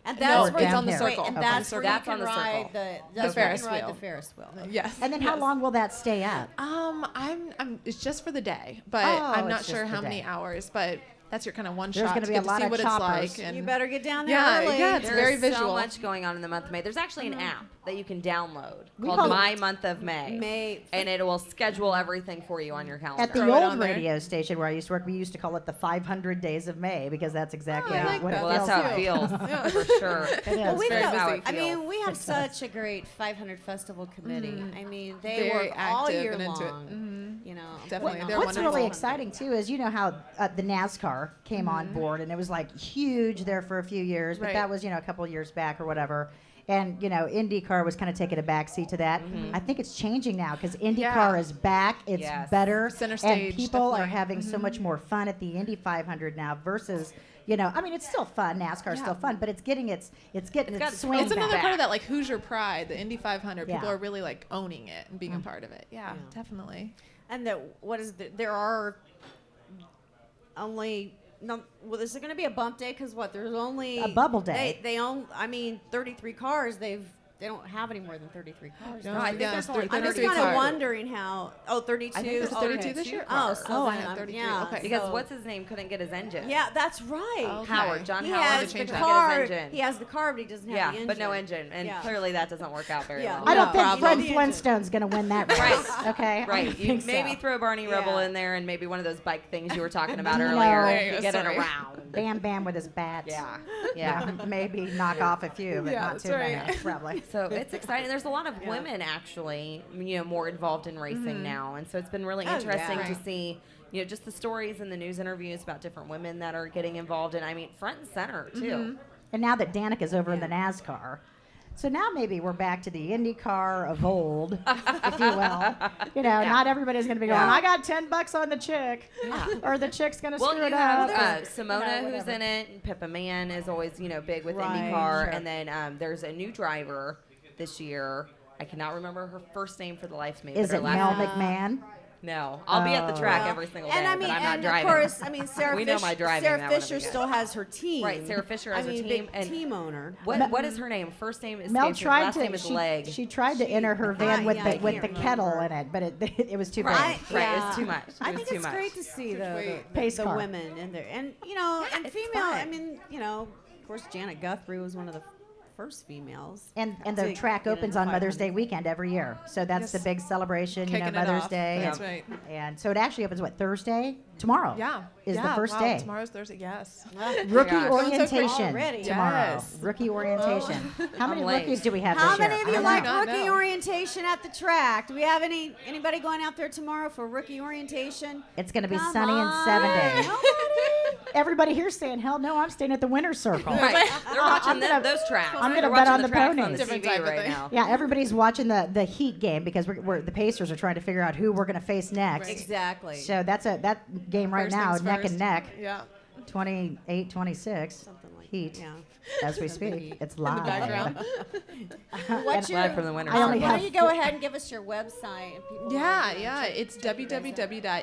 And No, that's Or where it's on the down here. circle. And Okay. that's where That's you on can the ride circle. the Ferris you can ride wheel. the Ferris wheel. Yes. And then how yes. long will that stay up? I'm. It's just for the day, but Oh, I'm not it's sure just how the many day. hours. But that's your kind of one There's shot gonna to be a get to lot see of what choppers. it's like. And You better get down there Yeah, early. yeah, it's There very is visual. so much going on in the month of May. There's actually an app that you can download We called call it- My Month of May. May. And it will schedule everything for you on your calendar. At the Throw it old on there. radio station where I used to work, we used to call it the 500 Days of May because that's exactly I like what that. it well, that's how it feels feels, Yeah. for sure. like. It Well, is. we've very got, busy. I mean, we have It does. such a great 500 festival committee. I mean, they Very work all active year and into it. long. You know, Definitely. putting They're on What's wonderful. really exciting too is you know how the NASCAR came on board and it was like huge there for a few years, but Right. that was a couple of years back or whatever. And IndyCar was kind of taking a back seat to that. I think it's changing now because IndyCar Yeah. is back. It's Yes. better, Center and stage, people are definitely. having so much more fun at the Indy 500 now versus. I mean, it's still fun. NASCAR's still fun, but it's getting its getting got its its swing It's another back. part of that, like Hoosier Pride, the Indy 500. People Yeah. are really like owning it and being a part of it. Yeah, Yeah. definitely. and there are only no. Well, is it going to be a bump day? Because there's only A bubble day. They own. I mean, 33 cars. They don't have any more than 33 cars. No, No, I think yeah, there's only I'm just 33 kind of cars. wondering how. Oh, 32. I think there's Oh, 32 okay. this year? Oh, cars. so Oh, I then had I'm- 33. Yeah, Okay. Because so- what's his name couldn't get his engine. Yeah, that's right. Okay. Howard, John He Howard has couldn't the change get that. car. his engine. He has the car, but he doesn't have Yeah, the engine. but no engine. And Yeah. clearly that doesn't work out very Yeah. well. I don't No think problem. Fred The engine. Flintstone's going to win that race. Right. Okay. I Right. don't You think maybe so. throw Barney Rubble Yeah. in there and maybe one of those bike things you were talking about No. earlier There you to go, get it sorry. around. Bam Bam with his bat. Yeah. Yeah. Maybe knock off a few, but Yeah, not that's too many, right. probably. So it's exciting. There's a lot of Yeah. women actually, more involved in racing now, and so it's been really Oh, interesting yeah. to Right. see, just the stories and the news interviews about different women that are getting involved, and I mean front and center too. And now that Danica's over in the NASCAR, so now maybe we're back to the IndyCar of old, if you will. Not everybody's going to be going, Yeah. I got $10 on the chick, Yeah. or the chick's going to Well, screw you it have up. Simona who's whatever. in it, and Pippa Mann is always big with Right, IndyCar, sure. and then there's a new driver this year. I cannot remember her first name for the life of me. Is but it her last Mel name- McMahon? No, I'll be at the track Well, every single day, and I mean, but I'm not and driving. of course, I mean, Sarah We know Fisher, my driving, Sarah that one Fisher would be good. still has her team. Right, Sarah Fisher has I her mean, team, big and team owner. What is her name? First name is Mel last tried name to. is Leg. She tried to enter her van with yeah, the I with can't the kettle remember. in it, but it was too big. Right. It's too much. I It was think too it's much. great to see the Pace the car. women in there, and and it's female. fun. I mean, of course, Janet Guthrie was one of the first females. And to the track get opens into on Mother's 500. Day weekend every year, so that's the Yes. big celebration. Kicking it Mother's off. Day. That's and, right. And so it actually opens Thursday? Tomorrow. Yeah. Is yeah. the first wow, day. Tomorrow's Thursday. Yes. Rookie gosh. orientation Already. tomorrow. Yes. Rookie orientation. How many late. rookies do we have How this year? many of you I don't like know. not rookie know. orientation at the track? Do we have anybody going out there tomorrow for rookie orientation? It's going to be Come sunny and on. 70. Nobody? Everybody here's saying, hell no, I'm staying at the winner's circle. Right. They're watching I'm gonna- those tracks. I'm They're gonna watching bet on the tracks on ponies. the Different TV type of right thing. now. Yeah, everybody's watching the Heat game because the Pacers are trying to figure out who we're going to face next. Right. Exactly. So that game right First now, things neck first. and neck, Yeah. 28-26. Something like heat Yeah. as we speak. It's live. in the background. What's your, Live from the winter I only why have- don't you go ahead and give us your website? And people Yeah, will, yeah. check- It's check you guys out.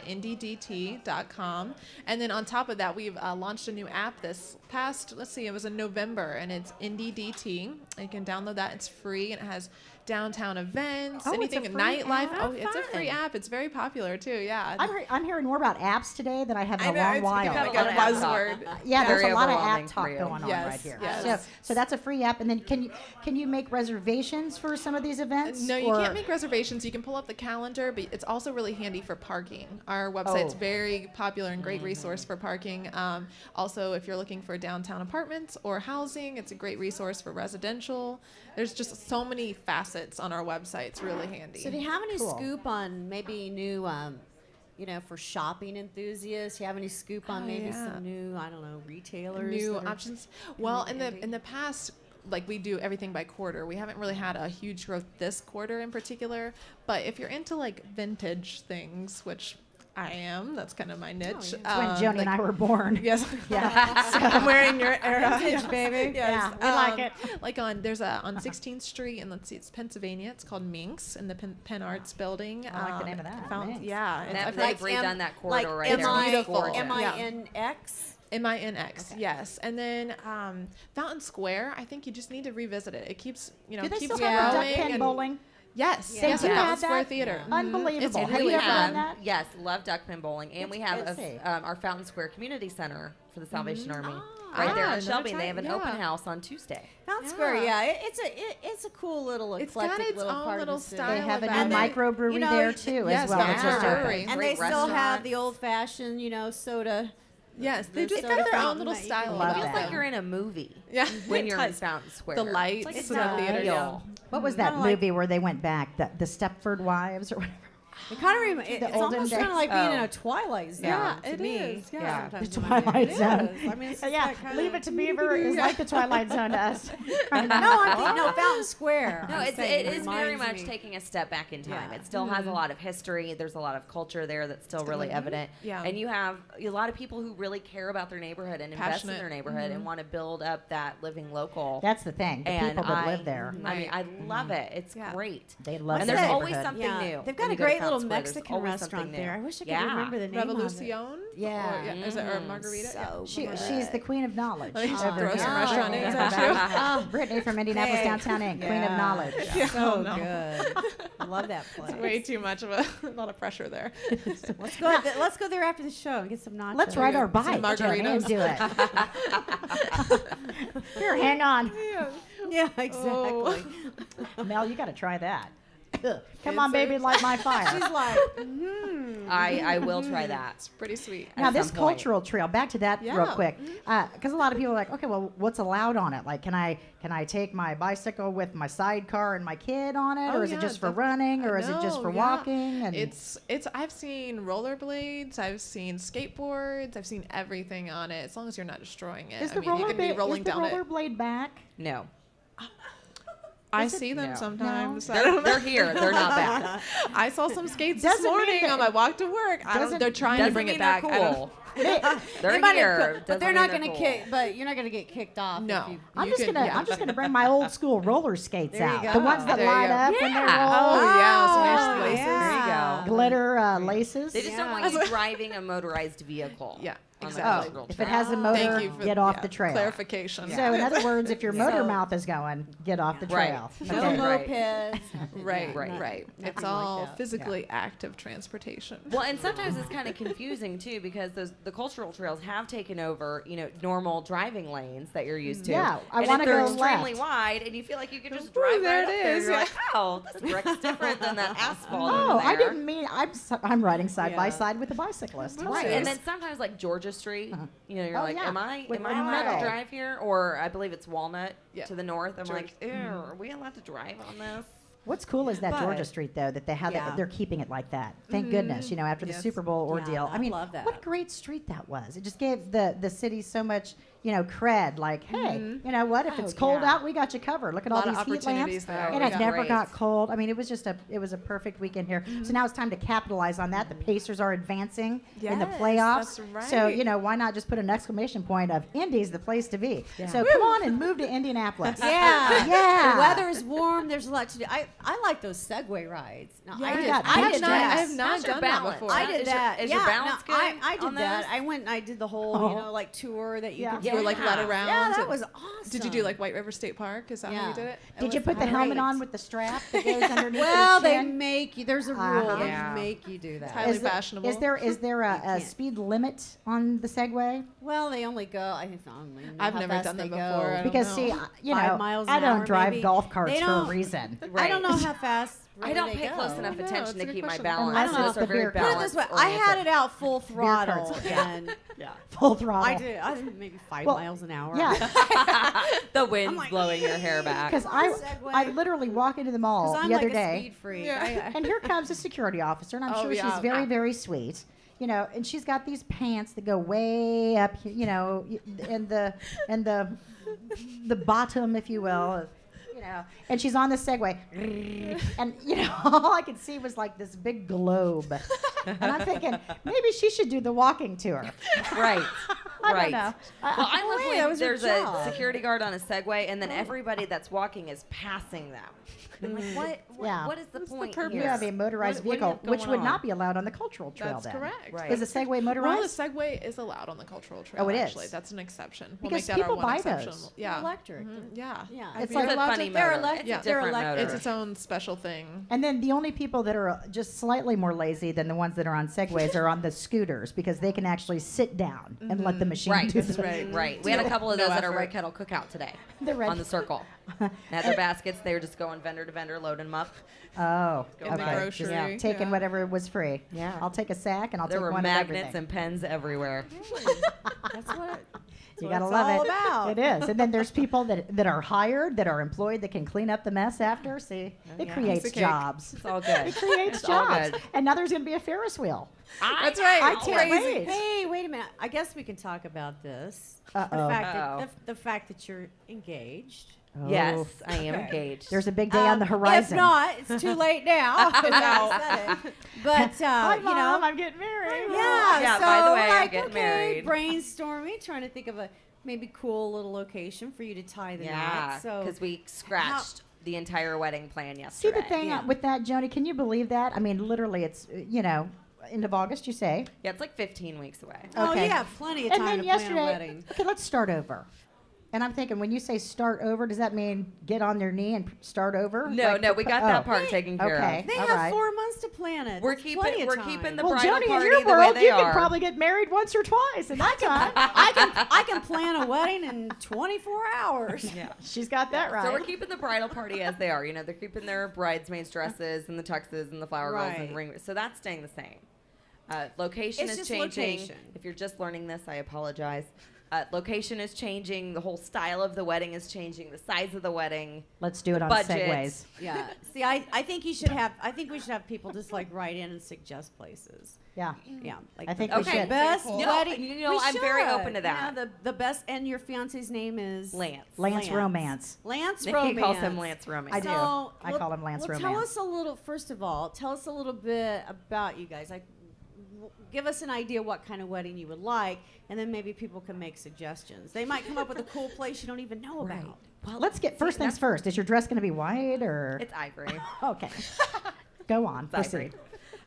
www.indiedt.com. And then on top of that, we've launched a new app this past, let's see, it was in November, and it's Indie DT. You can download that. It's free, and it has downtown events, Oh, it's a anything, free nightlife. app? Oh, it's a free fun. app. It's very popular, too. Yeah. I'm hearing more about apps today than I have in I a know, long it's while. become Got like a a lot of app buzzword. Yeah, there's Very a lot of overwhelming app for talk you. going on Yes, right here. yes. So that's a free app, and then can you make reservations for some of these events? No, you Or- can't make reservations. You can pull up the calendar, but it's also really handy for parking. Our website's Oh. very popular and great resource for parking. Also, if you're looking for downtown apartments or housing, it's a great resource for residential. There's just so many facets on our website. It's really handy. So do you have any Cool. scoop on maybe new, for shopping enthusiasts? Do you have any scoop on Oh, maybe yeah. some new, I don't know, retailers? New that are- options. Well, in handy? the past, like we do everything by quarter. We haven't really had a huge growth this quarter in particular. But if you're into like vintage things, which I am, that's kind of my niche. yeah. It's when Joni and I were born. Yes. Yeah. I'm wearing your era. Vintage, baby. Yeah, we like it. Like on 16th Street, and let's see, it's Pennsylvania. It's called Minx in the Penn Arts Building. I like the name of that, Minx. Yeah, And it's- that, I they've feel like redone that corridor right there. M-I- It's beautiful. gorgeous. MINX? MINX, yes. And then Fountain Square, I think you just need to revisit it. It keeps, Do they keeps still have growing. duck pen and- bowling? Yes, They yes, do at have Fountain Square that? Theater. Yeah. Mhm. Unbelievable. It's Have really you ever fun. done that? Yes, love duckpin bowling, and we have Let's see. our Fountain Square Community Center for the Salvation Army Ah, right there in another Shelby. And they time, have an yeah. open house on Tuesday. Fountain Square, yeah. It's a cool little It's got eclectic its little own part little of the city. style They have a about new it. microbrewery you know, there y- too, yes, as well. Fountain That just Square opened. Brewery. And Great they still have restaurants. the old fashioned, soda. Yes, they There's just soda got their own fountain little that you style. can It Love about feels that. like you're in a movie Yeah, when it you're in does. Fountain Square. The lights It's in like the it's theater. Yeah. real. What was that Kinda like- movie where they went back? The Stepford Wives or whatever? It kind of The it's olden almost kind days. of like being in Oh. a Twilight Zone Yeah, to it me. is, yeah. sometimes The in my Twilight day. Zone. It is. I mean, it's just Yeah, that kind Leave of, It to Beaver is like the Twilight Zone to us. no, Fountain Square. No, I'm it saying, is very reminds much me. taking a step back in time. Yeah. It still has a lot of history. There's a lot of culture there that's still really evident. Yeah. And you have a lot of people who really care about their neighborhood and invest in Passionate. their neighborhood and want to build up that living local. That's the thing. The and people that I, live there, I mean, I love it. It's Yeah. great. they love And their there's always neighborhood. something Yeah, new. they've when got a you go to great Fountain little Square. There's Mexican always restaurant something there. new. I wish I could Yeah. remember the name of it. Revolucion? Yeah. Or, is it or Margarita? So She's the queen of knowledge. Let me just over throw here. some restaurant Brittany. names at you. Oh, Brittany from Indianapolis Hey. Downtown Inc., queen of Yeah. knowledge. So no. good. I love that place. Way too much of a lot of pressure there. Let's go there after the show and get some nachos. Let's ride our Some bike, Joni, and margaritas. do it. Here, hang on. Yeah, exactly. Mel, you got to try that. Come on, baby, light my fire. She's like, I will try that. It's pretty sweet. Now, at this some point. cultural trail, back to that real Yeah. quick, because a lot of people are like, okay, well, what's allowed on it? Like, can I take my bicycle with my sidecar and my kid on it, Oh, or is it yeah, just for def- running, or is it just No, for yeah. walking? And It's I've seen rollerblades, I've seen skateboards, I've seen everything on it. As long as you're not destroying it. is I the mean, you can be rolling down it. rollerblade back? No. I see them No. sometimes. I They're, don't know. they're here. They're not back. I saw some skates Doesn't this mean morning that- on my walk to work. They're trying to Doesn't bring mean it back. they're I don't- cool. they They're might here. have, but they're Doesn't not mean going to they're kick. But you're not going to get kicked off. No. If you, I'm You just can- gonna yeah. I'm just gonna bring my old school roller skates There you out, go. the ones that There you light go. up when they Yeah. roll, Oh, yeah. Oh, Smash laces. yeah. There you go. glitter laces. They just don't want you driving a motorized vehicle. Yeah, on the exactly. cultural If it trail. has a Thank motor, you for get off yeah, the trail. clarification. So, in other words, if your motor So- mouth is going, get off the Right. trail. no Okay. Right. mopeds. Right, Right. right. Nothing It's like all that. physically active transportation. Well, and sometimes it's kind of confusing too because the cultural trails have taken over, normal driving lanes that you're used to. Yeah, I and wanna if they're go extremely left. wide, and you feel like you can just Ooh, drive there right it up there. is, You're yeah. like, oh, this brick's different than that asphalt. Oh, over there. I didn't mean I'm riding side by Yeah. side with a bicyclist. Right, Nice. and then sometimes like Georgia Street, you're Oh, like, yeah. am I With allowed metal. to drive here? Or I believe it's Walnut Yeah. to the north. I'm Georgia. like, ew, are we allowed to drive on this? What's cool is that But- Georgia Street though that they have Yeah. they're keeping it like that. Thank goodness, you know, after the Yes. Super Bowl Yeah, ordeal. I I mean, love that. what a great street that was. It just gave the city so much, you know, cred. Like, hey, you know what? If it's Oh, cold yeah. out, we got you covered. Look at all Lot of these heat lamps, opportunities there. and Yeah. it never Great. got cold. I mean, it was just it was a perfect weekend here. So now it's time to capitalize on that. The Pacers are advancing in the Yes, playoffs. that's So right. you know, why not just put an exclamation point of Indy's the place to be? So come on and move to Indianapolis. Yeah. Yeah. The weather is warm. There's a lot to do. I like those Segway rides. No, Yeah, I did. got I beach did days. I that. have not How's your done that balance? before. I did Is your- that. is yeah, your balance no, good I did on that. those? I went and I did the whole, Oh. you know, like tour that you Yeah. could You were like led Yeah. around. Yeah, that and- was awesome. Did you do like White River State Park? Is that how Yeah. you did it? Did you was put the helmet great. on with the strap that goes underneath Well, your they chin? make you. There's a rule. Uh-huh. They Yeah. make you do that. highly Is there- fashionable. Is there a can't. speed limit on the Segway? Well, they only go. I think only. I've how never fast done they them go. before. I don't Because know. see, you 5 know, miles I an don't hour, drive maybe. golf carts They for a don't- reason. I don't know how fast. I really don't they pay close go. enough No, attention it's to a good keep my question. balance. Unless Those it's are the very beer Put it balance this way: I had oriented. it out full throttle, carts. and Full throttle. I did maybe 5 Well, miles an hour. Yeah, The wind's like, blowing your hair back. because Segway. I literally walk into the mall Because I'm the like other a day, speed freak. Yeah. and here comes a security officer, and I'm Oh, sure yeah. she's very, very sweet. You know, and she's got these pants that go way up, you know, and the bottom, if you will, you know. And she's on the Segway, and you know, all I could see was like this big globe, and I'm thinking maybe she should do the walking tour. Right. I right. don't know. Well, I love Wait, that when was your there's a job. security guard on a Segway, and then everybody that's walking is passing them. I'm like, Yeah. what is the What's the point purpose? You here? have a motorized What do you vehicle, have which going would on? not be allowed on the cultural trail. That's then. correct. Right. Is the Segway Well, the motorized? Segway is allowed on the cultural trail. Oh, it actually. is? That's an exception. Because we'll make that people our one buy exception. those. Yeah. Electric. Yeah. Yeah. It's You're like- It's a allowed funny to- They're motor. electric. It's a They're different electric. motor. It's its own special thing. And then the only people that are just slightly more lazy than the ones that are on Segways are on the scooters because they can actually sit down and let the machine Right. do That's the right. Right. We had a couple of No those at our effort. Red Kettle Cookout today The Red- on the circle. They had their baskets. They were just going vendor to vendor, loading them up. Oh, In the okay. grocery, Just taking yeah. whatever was free. Yeah. I'll take a sack and I'll There take were one magnets of everything. and pens everywhere. That's what. You what gotta it's love all it. about. It is. And then there's people that are hired, that are employed, that can clean up the mess after. See, it yeah. creates Piece of cake. jobs. It's all good. It creates It's all jobs. good. And now there's going to be a Ferris wheel. That's right. I can't wait. Hey, wait a minute. I guess we can talk about this. Uh-oh. The fact Uh-oh. that the fact that you're engaged. Yes, Oh. I am Okay. engaged. There's a big day on the horizon. If not, it's too late now. 'cause I said it. But Hi, you Mom, know, I'm getting married. yeah. Yeah, So by the way, I'm like, getting okay, married. brainstorming, trying to think of a maybe cool little location for you to tie the Yeah, knot. So because we scratched the entire wedding plan See yesterday. the thing Yeah. with that, Joni? Can you believe that? I mean, literally, it's you know, end of August. You say, Yeah, it's like 15 weeks away. oh, Okay. you have plenty of and time then to plan a yesterday. wedding. Okay, let's start over. And I'm thinking, when you say start over, does that mean get on their knee and start over? No, Like no, the we po- got oh. that part taken care Okay. of. They All have right. 4 months to plan it. We're That's keeping- plenty of we're time. keeping the Well, bridal Joni, in party your the way world, they you can are. probably get married once or twice in that time. I can plan a wedding in 24 hours. Yeah. She's got that right. So we're keeping the bridal party as they are. You know, they're keeping their bridesmaids' dresses and the tuxes and the flower girls and Right. ring. So that's staying the same. Location It's is just changing. location. If you're just learning this, I apologize. Location is changing. The whole style of the wedding is changing. The size of the wedding. Let's do it on budget. Segways. Yeah. See, I think you should have. I think we should have people just like write in and suggest places. Yeah. Yeah. Like I think the we should. best No, wedding. you know, We I'm very should. open to that. You know, the best. And your fiance's name is Lance. Lance Romance. Lance He Romance. calls him Lance Romance. I do. So, I call him Lance Tell Romance. us a little. First of all, tell us a little bit about you guys. Like, give us an idea what kind of wedding you would like, and then maybe people can make suggestions. They might come up with a cool place you don't even know Right. about. Well, Let's get first things first. Is your dress going to be white or? It's ivory. Okay. Go on. It's ivory.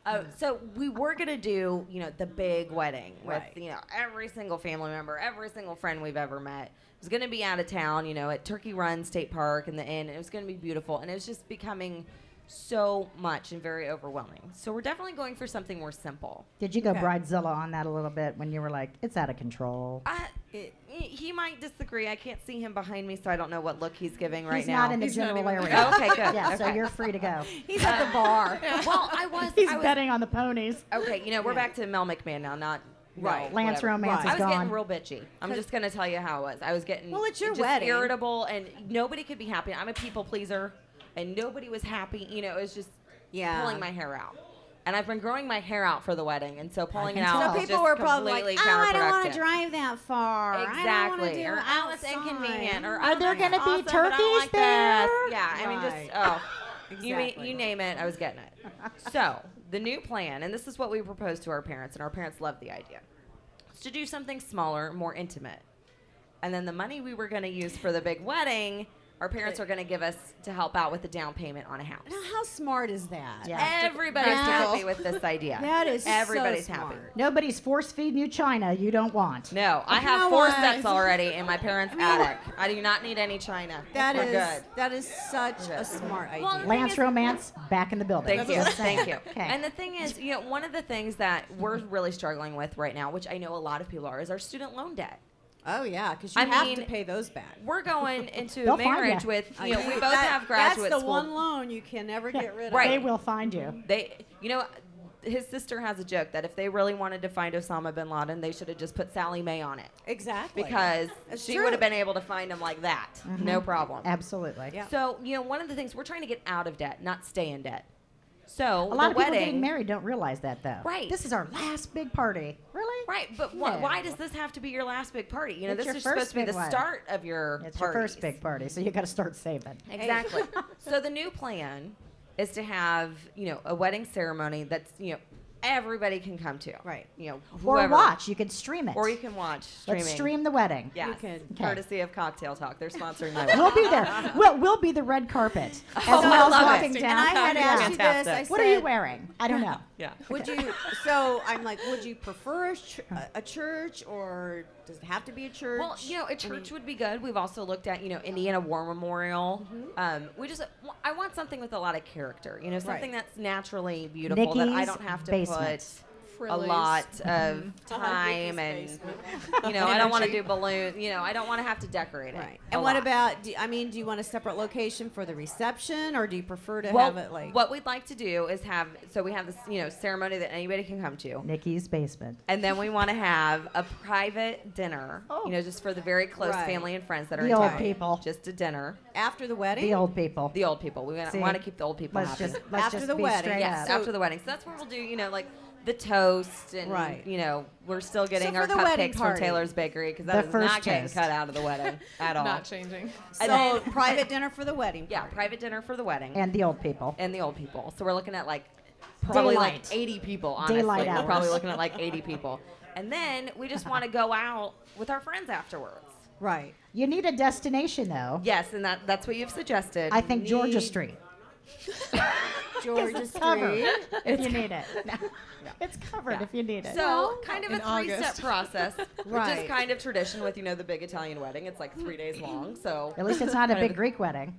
Proceed. So we were gonna do, you know, the big wedding with, Right. you know, every single family member, every single friend we've ever met. It was gonna be out of town, you know, at Turkey Run State Park in the inn. It was gonna be beautiful, and it was just becoming so much and very overwhelming. So we're definitely going for something more simple. Did you go Okay. bridezilla on that a little bit when you were like, it's out of control? He might disagree. I can't see him behind me, so I don't know what look he's giving right He's now. not in the He's not general even- area. Oh, okay, good. Yeah, so Okay. you're free to go. He's at the bar. Well, I was. He's I was betting on the ponies. Okay, you know, we're Yeah. back to Mel McMahon now, not Right. Mel, Lance whatever. Romance Right. I is was gone. getting real bitchy. I'm just gonna tell you how it was. I was getting Well, it's your just wedding. irritable, and nobody could be happy. I'm a people pleaser, and nobody was happy. You know, it was just Yeah. pulling my hair out. And I've been growing my hair out for the wedding, and so pulling it can out tell. was So people just were probably like, completely "Oh, I don't want counterproductive. to drive that far. I don't want to Exactly. do Or it oh, it's outside." inconvenient. Or Are oh, there that's gonna be awesome, but I don't turkeys like there? this. Yeah, I mean, Right. you name it, I was getting it. So the new plan, and this is what we proposed to our parents, and our parents loved the idea, is to do something smaller, more intimate. And then the money we were going to use for the big wedding, our parents are going to give us to help out with the down payment on a house. Now, how smart is that? Yeah. Everybody's Practical. happy with this idea. That is so Everybody's happy. smart. Nobody's force feeding you China you don't want. No, I You have know 4 what? sets already in my parents' attic. I do not need any china. That We're is good. that is such a smart idea. Well, Lance is- Romance back in the building. Thank you. Just saying. Thank you. Okay. And the thing is, you know, one of the things that we're really struggling with right now, which I know a lot of people are, is our student loan debt. Oh yeah, because you I have mean, to pay those back. We're going into They'll find marriage ya. with, you know, we both have graduate That's the school. one loan you can never get rid of. Right. They will find you. They, you know, his sister has a joke that if they really wanted to find Osama bin Laden, they should have just put Sally Mae on it Exactly. because That's she true. would have been able to find him like that, no problem. Absolutely. Yeah. So, you know, one of the things we're trying to get out of debt, not stay in debt. So A lot the of people wedding, getting married don't realize that though. Right. This is our last big party. Really? right? But No. why does this have to be your last big party? You know, It's this your is supposed first to be big the one. start of your It's your first parties. big party, so you got to start saving. Exactly. So the new plan is to have, you know, a wedding ceremony that's, you know, everybody can come to. Right. You know, Or whoever. watch. You can stream it. Or you can watch streaming. Let's stream the wedding. Yes. You can- Okay. Courtesy of Cocktail Talk. They're sponsoring my We'll wedding. be there. We'll be the red carpet as Oh, I Mel's love walking it. down. And I had asked you this. I Fantastic. What are you said, wearing? I don't know. Yeah. Would you? So I'm like, would you prefer a church, or does it have to be a church? Well, you know, a church would be good. We've also looked at, you know, Indiana War Memorial. I want something with a lot of character. You know, something Right. that's naturally beautiful that I Nikki's don't have to basement. put a Frillies. lot of time and, you know, I don't want to do balloons. You know, I don't want to have to decorate it. Right. a And what lot. about? Do you want a separate location for the reception, or do you prefer to Well, have it like? what we'd like to do is we have this, you know, ceremony that anybody can come to. Nikki's basement. And then we want to have a private dinner, Oh. you know, just for the very close Right. family and friends that are The in old town. people. Just a dinner. After the wedding? The old people. The old people. We See, want to keep the old people Let's happy. let's After just the be wedding, straight Yes, up. after the wedding. So that's where we'll do, you know, like the toast and, Right. you know, we're still getting for our the wedding cupcakes from party. Taylor's Bakery because The that is first not getting toast. cut out of the wedding at all. Not changing. So And then- private dinner for the wedding. Yeah, party. private dinner for the wedding And the old people. and the old people. So we're looking at like probably Daylight. like 80 people, honestly. Daylight We're hours. probably looking at like 80 people. And then we just want to go out with our friends afterwards. Right. You need a destination though. Yes, and that's what you've suggested. I think Georgia Need- Street. Georgia It's covered Street. if you need it. No. It's covered Yeah. if you need it. So, kind of a in three-step August. process, which Right. is kind of tradition with, you know, the big Italian wedding. It's like 3 days long, so. At least it's not a big Greek wedding.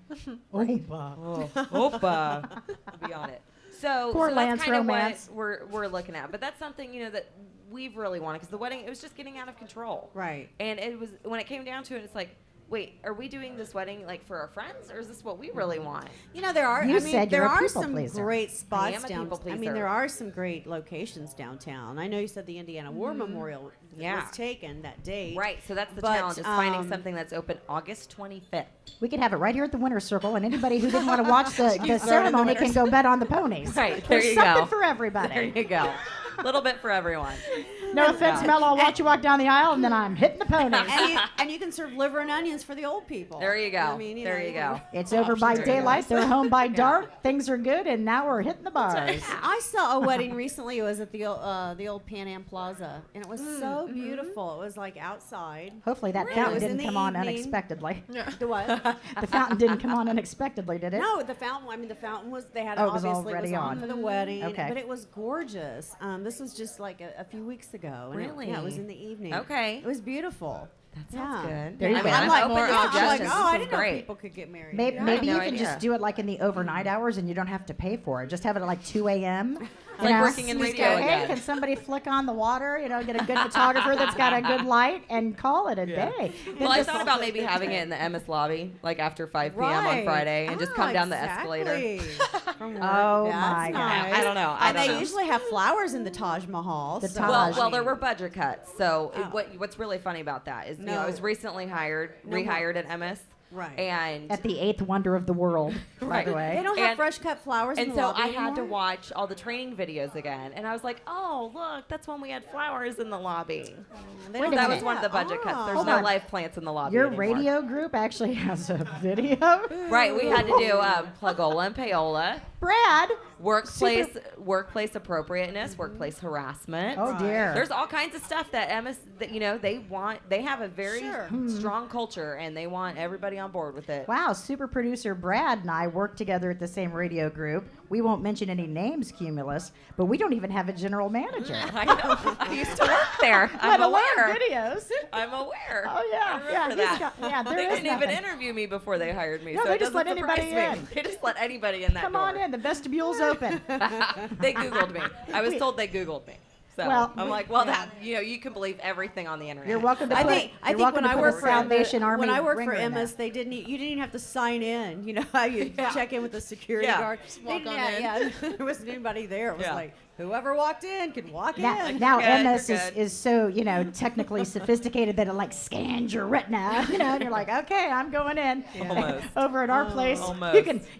Opa. Be on it. So, Poor so Lance that's kind of Romance. what we're looking at. But that's something, you know, that we've really wanted because the wedding, it was just getting out of control. Right. And it was, when it came down to it, it's like, wait, are we doing this wedding like for our friends or is this what we really want? You know, there are. You I mean, said you're there a are people some pleaser. great I spots am a down. people I mean, pleaser. there are some great locations downtown. I know you said the Indiana War Memorial Yeah. was taken that date. Right. So that's the But, challenge is finding um, something that's open August 25th. We could have it right here at the Winter Circle, and anybody who didn't want to watch the ceremony can go bet on the ponies. Right, there There's you something go. for everybody. There you go. A little bit for everyone. No offense, Mel. I'll watch you walk down the aisle, and then I'm hitting the ponies. And you can serve liver and onions for the old people. There you go. I mean, there you go. It's over by Options are daylight. nice. They're home by dark. Things are good, and now we're hitting the bars. I saw a wedding recently. It was at the old Pan Am Plaza, and it was so beautiful. It was like outside. Hopefully that Really? fountain It was in didn't the come on evening. unexpectedly. The what? The fountain didn't come on unexpectedly, did it? No, the fountain. I mean, the fountain was. They had Oh, it was obviously already on on. for the wedding. Okay. But it was gorgeous. This was just like a few weeks ago. and Really? yeah, it was in the evening. Okay. It was beautiful. That sounds good. There you I go. mean, I'm I'm like, open more to I'm like, suggestions. oh, I This is didn't know great. people could get married. Maybe, I had maybe no you can idea. just do it like in the overnight hours, and you don't have to pay for it. Just have it at like 2 a.m. Like working in Just radio go, hey, again. can somebody flick on the water? You know, get a good photographer that's got a good light, and call it a day. Well, I Just- thought about maybe having it in the MS lobby, like after 5 p.m. on Right. Friday, and just come down the escalator. Exactly. From work. Oh, That's my God. nice. I don't know. And don't they know. usually have flowers in the Taj Mahal. The so- Taj. Well, there were budget cuts. So Oh. what's really funny about that is, you know, No. I was recently rehired at MS. Right. And At the 8th wonder of the world, by Right. the way. They don't have And- fresh cut flowers in and the so lobby I had to anymore? watch all the training videos again, and I was like, "Oh, look, that's when we had flowers in the lobby." They Wait don't a That do was one of the budget cuts. There's Hold no on. live plants in the lobby Your anymore. radio group actually has a video. Right, we had to do Plagola and Payola, Brad. workplace appropriateness, workplace harassment. Oh dear. There's all kinds of stuff that that they have a very Sure. strong culture, and they want everybody on board with it. Wow, super producer Brad and I work together at the same radio group. We won't mention any names, Cumulus, but we don't even have a general manager. I know. I used to work there. Let I'm alone aware. videos. I'm aware. Oh yeah, I remember yeah. he's that. got- yeah, there They is didn't even nothing. interview me before they hired me. No, so they it just let doesn't surprise anybody me. in. They just let anybody in that Come door. on in. The vestibule's open. They Googled me. I was told they Googled me. So Well, I'm like, well, that you can believe everything on the internet. You're welcome to I put. think you're welcome when to I put worked a for Salvation Army when I worked for ringer in there. Emma's, you didn't even have to sign in. You know how you check in with the security Yeah. guard. Just They walk didn't on have- in. Yeah, there wasn't anybody there. It was Yeah. like whoever walked in could walk Now, in. now You're good, MS you're is, good. is so, technically sophisticated that it like scans your retina, and you're like, okay, I'm going in. Almost. Over at our place, Almost.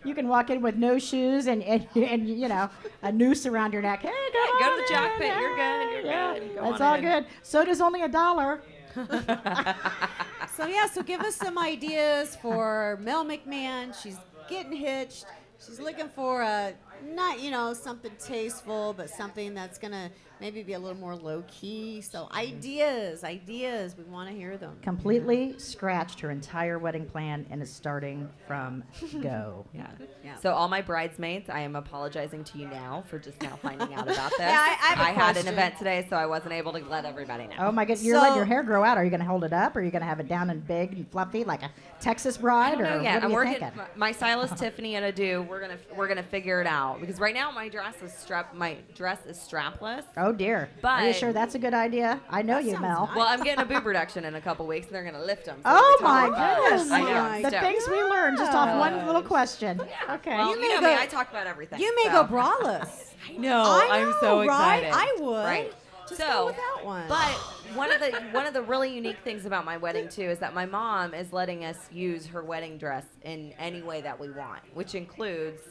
you can walk in with no shoes and a noose around your neck. Hey, come Go on to the in, jock pit. You're yeah, good. You're yeah. good. Go That's on all in. good. Soda's only $1. So give us some ideas for Mel McMahon. She's getting hitched. She's looking for not something tasteful, but something that's gonna maybe be a little more low key. So ideas. We want to hear them. Completely scratched her entire wedding plan and is starting from go. Yeah. Yeah. So all my bridesmaids, I am apologizing to you now for just now finding out about this. Yeah, I have a had an question. event today, so I wasn't able to let everybody know. Oh my goodness, you're letting So- your hair grow out. Are you going to hold it up, or are you going to have it down and big and fluffy like a Texas bride? I don't know or yet. what are I'm you working. thinking? My stylist Tiffany and Adu. We're gonna figure it out because right now my dress is strapless. Oh dear. Are you But- sure that's a good idea? I know you, sounds Mel. nice. Well, I'm getting a boob reduction in a couple weeks, and they're gonna lift them. Oh my goodness. I know. my The So- things we learned just off one little question. Okay. Well, You you may know me. go- I talk about everything. You may so. go braless. I know. I I'm know, so right? excited. I would. Right. Just so, go without one. But one of the really unique things about my wedding too is that my mom is letting us use her wedding dress in any way that we want, which includes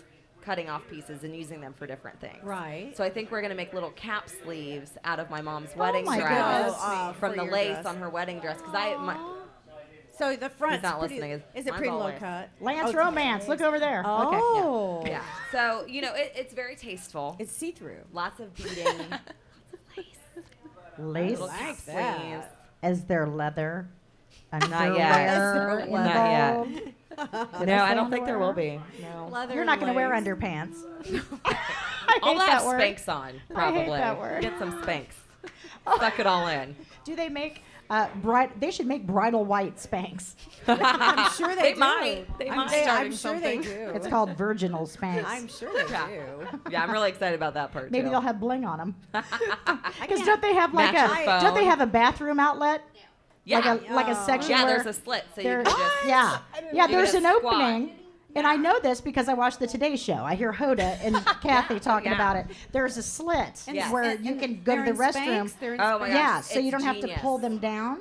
cutting off pieces and using them for different things. Right. So I think we're gonna make little cap sleeves out of my mom's wedding my dress goodness. from For the your lace dress. on her wedding dress because So the front He's not listening. is it Mine's pretty low always- cut? Lance Oh, Romance, look over there. Okay. Oh. yeah. So it's very tasteful. It's see through. Lots of beading, Lace little cap like that. sleeves. as their leather. Not yet. underwear Not yet. involved. No, I don't think there will be. No. Leather You're not going to wear lace. underpants. I I'll hate have that word. Spanx on, probably. that word. Get some Spanx. Suck it all in. Do they make they should make bridal white Spanx. I'm sure they do. might. They I'm, might. I'm Starting sure they something. do. It's called virginal Spanx. I'm sure they Yeah. do. Yeah, I'm really excited about that part Maybe too. they'll have bling on them. Because can't- don't they have like Match your don't they phone. have a bathroom outlet? yeah. Like a section yeah, where there's a slit, so there- you can just. yeah. You There's can an squat. opening. And I know this because I watched the Today Show. I hear Hoda and Kathy talking Yeah. about it. There's a slit Yeah. where And- you and can go to they're the in restroom. Spanx, they're in Oh my Spanx. gosh, Yeah, so you it's don't have to genius. pull them down.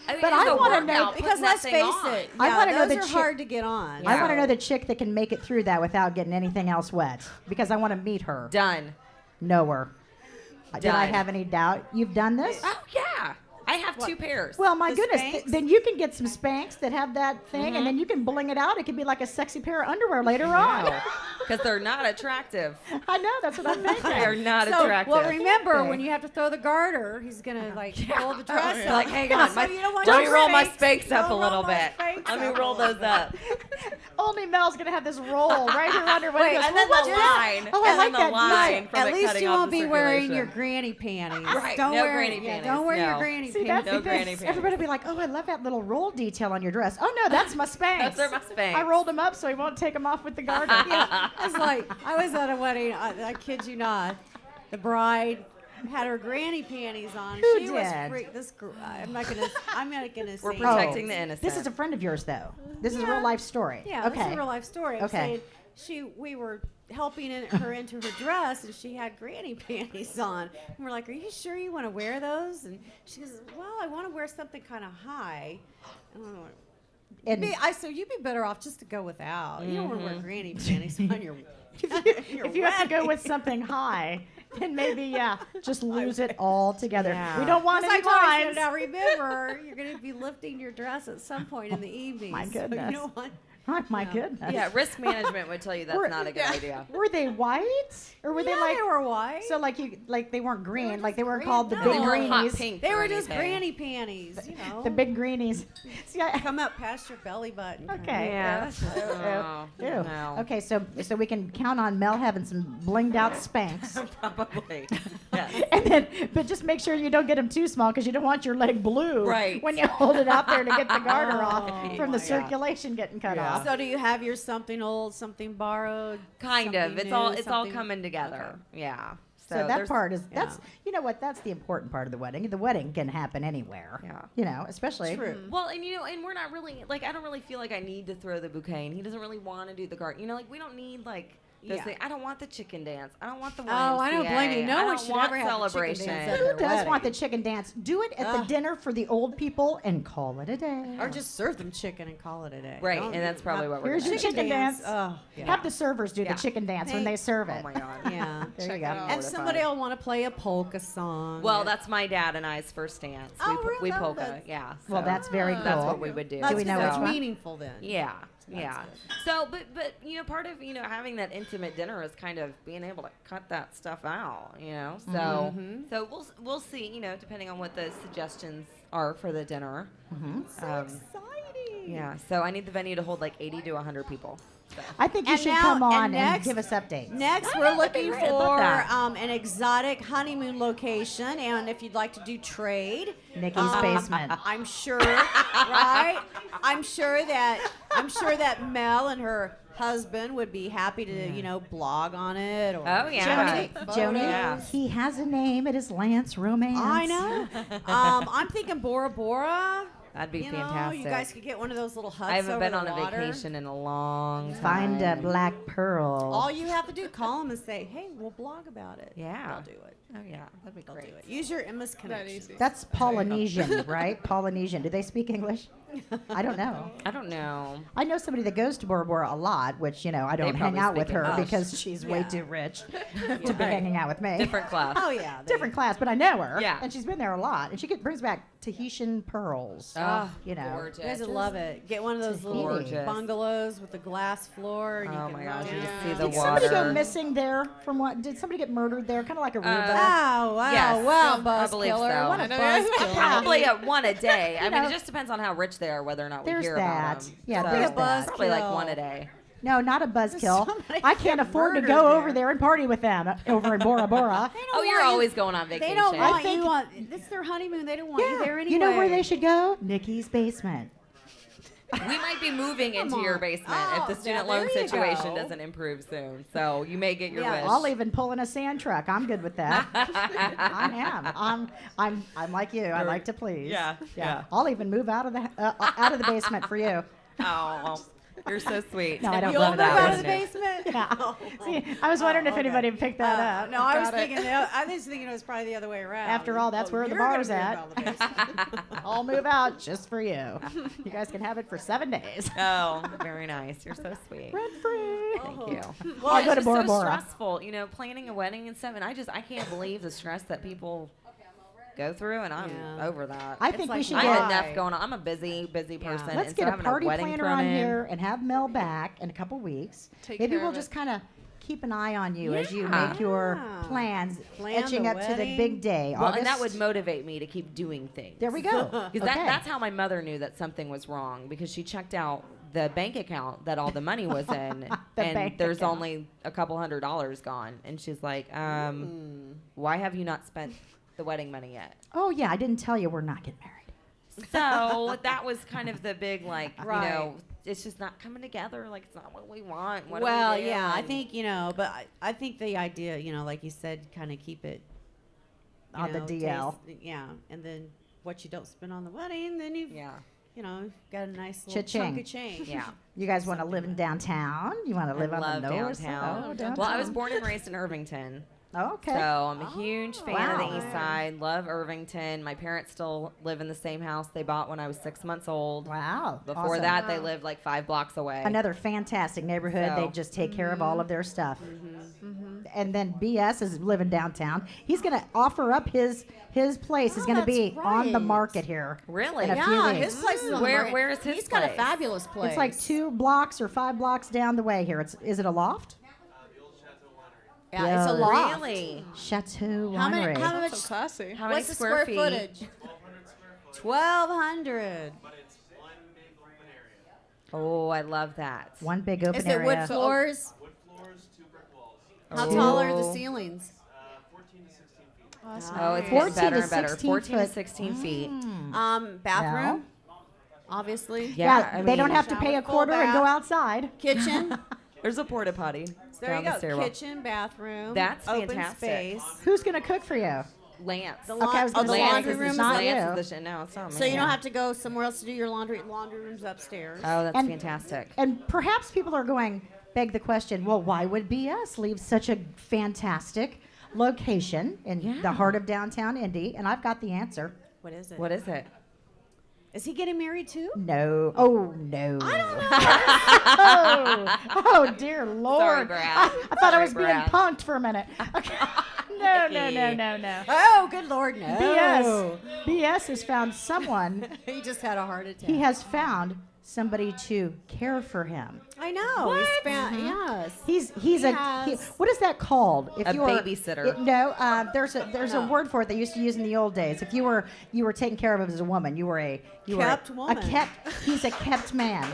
I mean, But it's I a wanna know- workout Because putting that let's thing face on. it, I yeah, wanna know those the are chick- hard to get on. I Yeah. want to know the chick that can make it through that without getting anything else wet because I want to meet her, Done. know her. Did I Done. have any doubt? You've done this? Oh yeah, I have 2 pairs. Well, my The goodness. Spanx? Then you can get some Spanx that have that thing, and then you can bling it out. It could be like a sexy pair of underwear later on. because they're not attractive. I know. That's what I'm They're thinking. not So, attractive. well, remember Okay. when you have to throw the garter, he's gonna pull the dress You're up. like, hang on, So my, you don't want let me your roll my Spanx. Spanx up a Don't little roll my bit. Spanx Let me up. roll those up. Only Mel's gonna have this roll right here under. Wait, and then the line, Oh, I and like then that. the line from At it least cutting you off won't the be wearing your circulation. granny panties. Right, Don't no wear, granny yeah, panties, don't wear your no. granny See, that's panties. No the granny thing. panties. Everybody will be like, "Oh, I love that little roll detail on your dress." Oh no, that's my Spanx. Those are my Spanx. I rolled them up so he won't take them off with the garter. Yeah, it's like I was at a wedding. I kid you not. The bride had her granny panties on. Who she was did? this. I'm not gonna. I'm not gonna We're say. protecting the innocent. This is a friend of yours, though. This is a Yeah. real life story. Yeah, Okay. that's a real life story. I'm Okay. saying we were helping her into her dress, and she had granny panties on. And we're like, "Are you sure you want to wear those?" And she goes, "Well, I want to wear something kind of high." And I'm like, And So you'd be better off just to go without. You don't want to wear granny panties on your. if you have to go with something high, then maybe just lose it all together. Yeah. We don't want any Like Lauren said, lines. now remember, you're going to be lifting your dress at some point in the evening. My So goodness. you don't want. Oh my goodness. Yeah, risk management would tell you that's We're- not a good idea. Were they white or were they like? they were white. So like they weren't green, like they weren't green. called the No. big They weren't hot greenies. pink they or were just anything. granny panties, you know. The big greenies. See, I, come up past your belly button. kinda. okay. Yeah. that's just- oh, Ew. no. Okay, so we can count on Mel having some blinged out Spanx, Probably. Yes. and then but just make sure you don't get them too small because you don't want your leg blue Right. when you hold it out there to get the garter off from the my God. circulation getting cut Yeah. off. So do you have your something old, something borrowed? Kind of. something It's all new, it's all something- coming together. Yeah. So that there's- part is yeah. that's you know what that's the important part of the wedding. The wedding can happen anywhere. Yeah. You know, especially True. Well, and and we're not really like I don't really feel like I need to throw the bouquet, and he doesn't really want to do the garden. You know, like we don't need like those Yeah. things. I don't want the chicken dance. I don't want the Oh, I don't blame you. YMCA. No I one don't should want ever have the chicken celebration. dance at who their does want the wedding. chicken dance? Do it at the Ugh. dinner for the old people and call it a day. Or just serve them chicken and call it a day. Right, Don't- and that's probably what we're Here's gonna your do. chicken dance. Oh, Have the servers do Yeah. the chicken dance when Hey. they serve it. Oh my god. yeah. There Check you it go. out. And somebody will want to play a polka song. Well, that's my dad and I's first dance. Oh, we really? polka. That's- Yeah. Well, so that's very cool. That's what we would do. That's, we know that's which one? meaningful then. Yeah. Yeah. So, but part of having that intimate dinner is kind of being able to cut that stuff out. So so we'll see. Depending on what the suggestions are for the dinner. Exciting. Yeah. So I need the venue to hold like 80 to 100 people. So. I think you And should now- come and on and next- give us updates. Next, Oh, we're yeah, that'd be looking great. I'd love for that. an exotic honeymoon location, and if you'd like to do trade, Nikki's basement. I'm sure, right? I'm sure that Mel and her husband would be happy to, blog on it. Or Oh, yeah. take Joni, photos. he has a name. It is Lance Romance. I know. I'm thinking Bora Bora. That'd be You fantastic. know, you guys could get one of those little huts I haven't over been the on a water. vacation in a long time. Find a black pearl. All you have to do, call them and say, "Hey, we'll blog about it." Yeah. They'll do it. Oh yeah, that'd be They'll great. do it. Use your Emma's That connection. easy. That's Polynesian, right? Polynesian. Do they speak English? I don't know. I don't know. I know somebody that goes to Bora Bora a lot, which, I don't hang probably out with speak her English. because she's way Yeah. too rich to be hanging out with me. Different class. Oh yeah, they- Different class, but I know her. Yeah. And she's been there a lot. And she brings back Tahitian pearls. Oh, you know. gorgeous. You guys would love it. Get one of those little Gorgeous. bungalows with the glass floor. And you Oh can my gosh, you run just out. see the Did somebody go water. missing there from what? Did somebody get murdered there? Kind of like Aruba. Oh wow! Yes. Wow, I buzz believe killer. so. What a I know. buzz Yeah. killer. Probably one a day. I mean, know. it just depends on how rich they are, whether or not we There's hear that. about them. Yeah, So, there's that. Probably like Buzzkill. one a day. No, not a buzzkill. Somebody I can't get afford to murdered go there. over there and party with them over in Bora Bora. They don't Oh, you're want you- always going on vacation. They don't want think- you on. It's their honeymoon. They don't want you there anyway. You know where they should go? Nikki's basement. We might be moving into your on. basement if Oh, the student now there loan you situation go. doesn't improve soon. So you may get your Yeah, wish. I'll even pull in a sand truck. I'm good with that. I am. I'm like you. I like to please. Yeah. I'll even move out of the basement for you. Oh, you're so sweet. No, I don't You'll love move that out of one. the basement. Yeah. See, I was wondering if okay. anybody picked that up. No, I was Got it. thinking. I was thinking it was probably the other way around. After all, that's where the you're gonna bar's move at. out of the basement. I'll move out just for you. You guys can have it for 7 days. Oh, very nice. You're so sweet. Rent free. Thank you. Well, I'll go to it's Bora just so Bora. stressful, planning a wedding and stuff. And I can't believe the stress that people go through, and I'm Yeah. over that. I think we like should I get. have enough going on. I'm a busy person. Let's and get so a having party wedding planner thrown on in, here and have Mel back in a couple weeks. Take Maybe care we'll of just it. kind of keep an eye on you as you Yeah. make your Yeah. plans, Plan etching the up to the wedding. big day. Well, and that August. would motivate me to keep doing things. There we go. Because Okay. that's how my mother knew that something was wrong, because she checked out the bank account that all the money was in, The and bank there's account. only a couple $100 gone. And she's like, why have you not spent the wedding money yet? Oh yeah, I didn't tell you we're not getting married. So that was kind of the big, Right. it's just not coming together. Like, it's not what we want. What Well, do we do? yeah, I And- think but I think the idea, like you said, kind of keep it you On the know, DL. yeah, and then what you don't spend on the wedding, then you've Yeah. got a nice little Cha-ching. chunk of change. Yeah. You guys want to live in downtown? You want to live I on love the north downtown. side? Oh, Well, I was downtown. born and raised in Irvington. Oh, okay. So I'm a huge fan of Wow. the East Side. Love Irvington. My parents still live in the same house they bought when I was 6 months old. Wow. Before awesome. that, they lived like 5 blocks away. Another fantastic neighborhood. They So- just take care of all of their stuff. And then BS is living downtown. He's going to offer up his place is Oh, going to be that's on the right. market here. Really? In a few Yeah, weeks. his place is on the Where- market. where is his He's got a place? fabulous place. It's like 2 blocks or 5 blocks down the way here. Is it a loft? Yeah, it's a Yeah. loft. Really? Chateau How Winery. many? How So much? classy. How many What's the square square feet? footage? 1,200. Oh, I love that. One big open Is it area. wood floors? How Oh. tall are the ceilings? Oh, it's 14 getting better to and better. 16 14 to foot. 16 feet. Bathroom, obviously. Yeah, I they don't mean- have to pay a Full quarter and go bath. outside. Kitchen. There's a porta potty There you down the go. stairwell. Kitchen, bathroom. That's open fantastic. space. Who's going to cook for you? Lance. The Okay, I was oh, gonna the say, Lance laundry is room the is not up. you. Lance is the shit. No, it's not me. So you don't have to go somewhere else to do your laundry. Laundry room's upstairs. Oh, that's And- fantastic. And perhaps people are going, beg the question, well, why would BS leave such a fantastic location in the Yeah. heart of downtown Indy? And I've got the answer. What is it? What is it? Is he getting married too? No. Oh, no. I don't know. oh, dear Lord. Sorry, Brad. I thought I Sorry, was being Brad. punked for a minute. Okay. No, no, no, no, no. Oh, good Lord, no. BS has found someone. He just had a heart attack. He has found somebody to care for him. I know. He's found. Yes. He's Yes. what is that called? If A you were- babysitter. no, there's a word for it they used to use in the old days. If you were taken care of as a woman, you were Kept a woman. he's a kept man.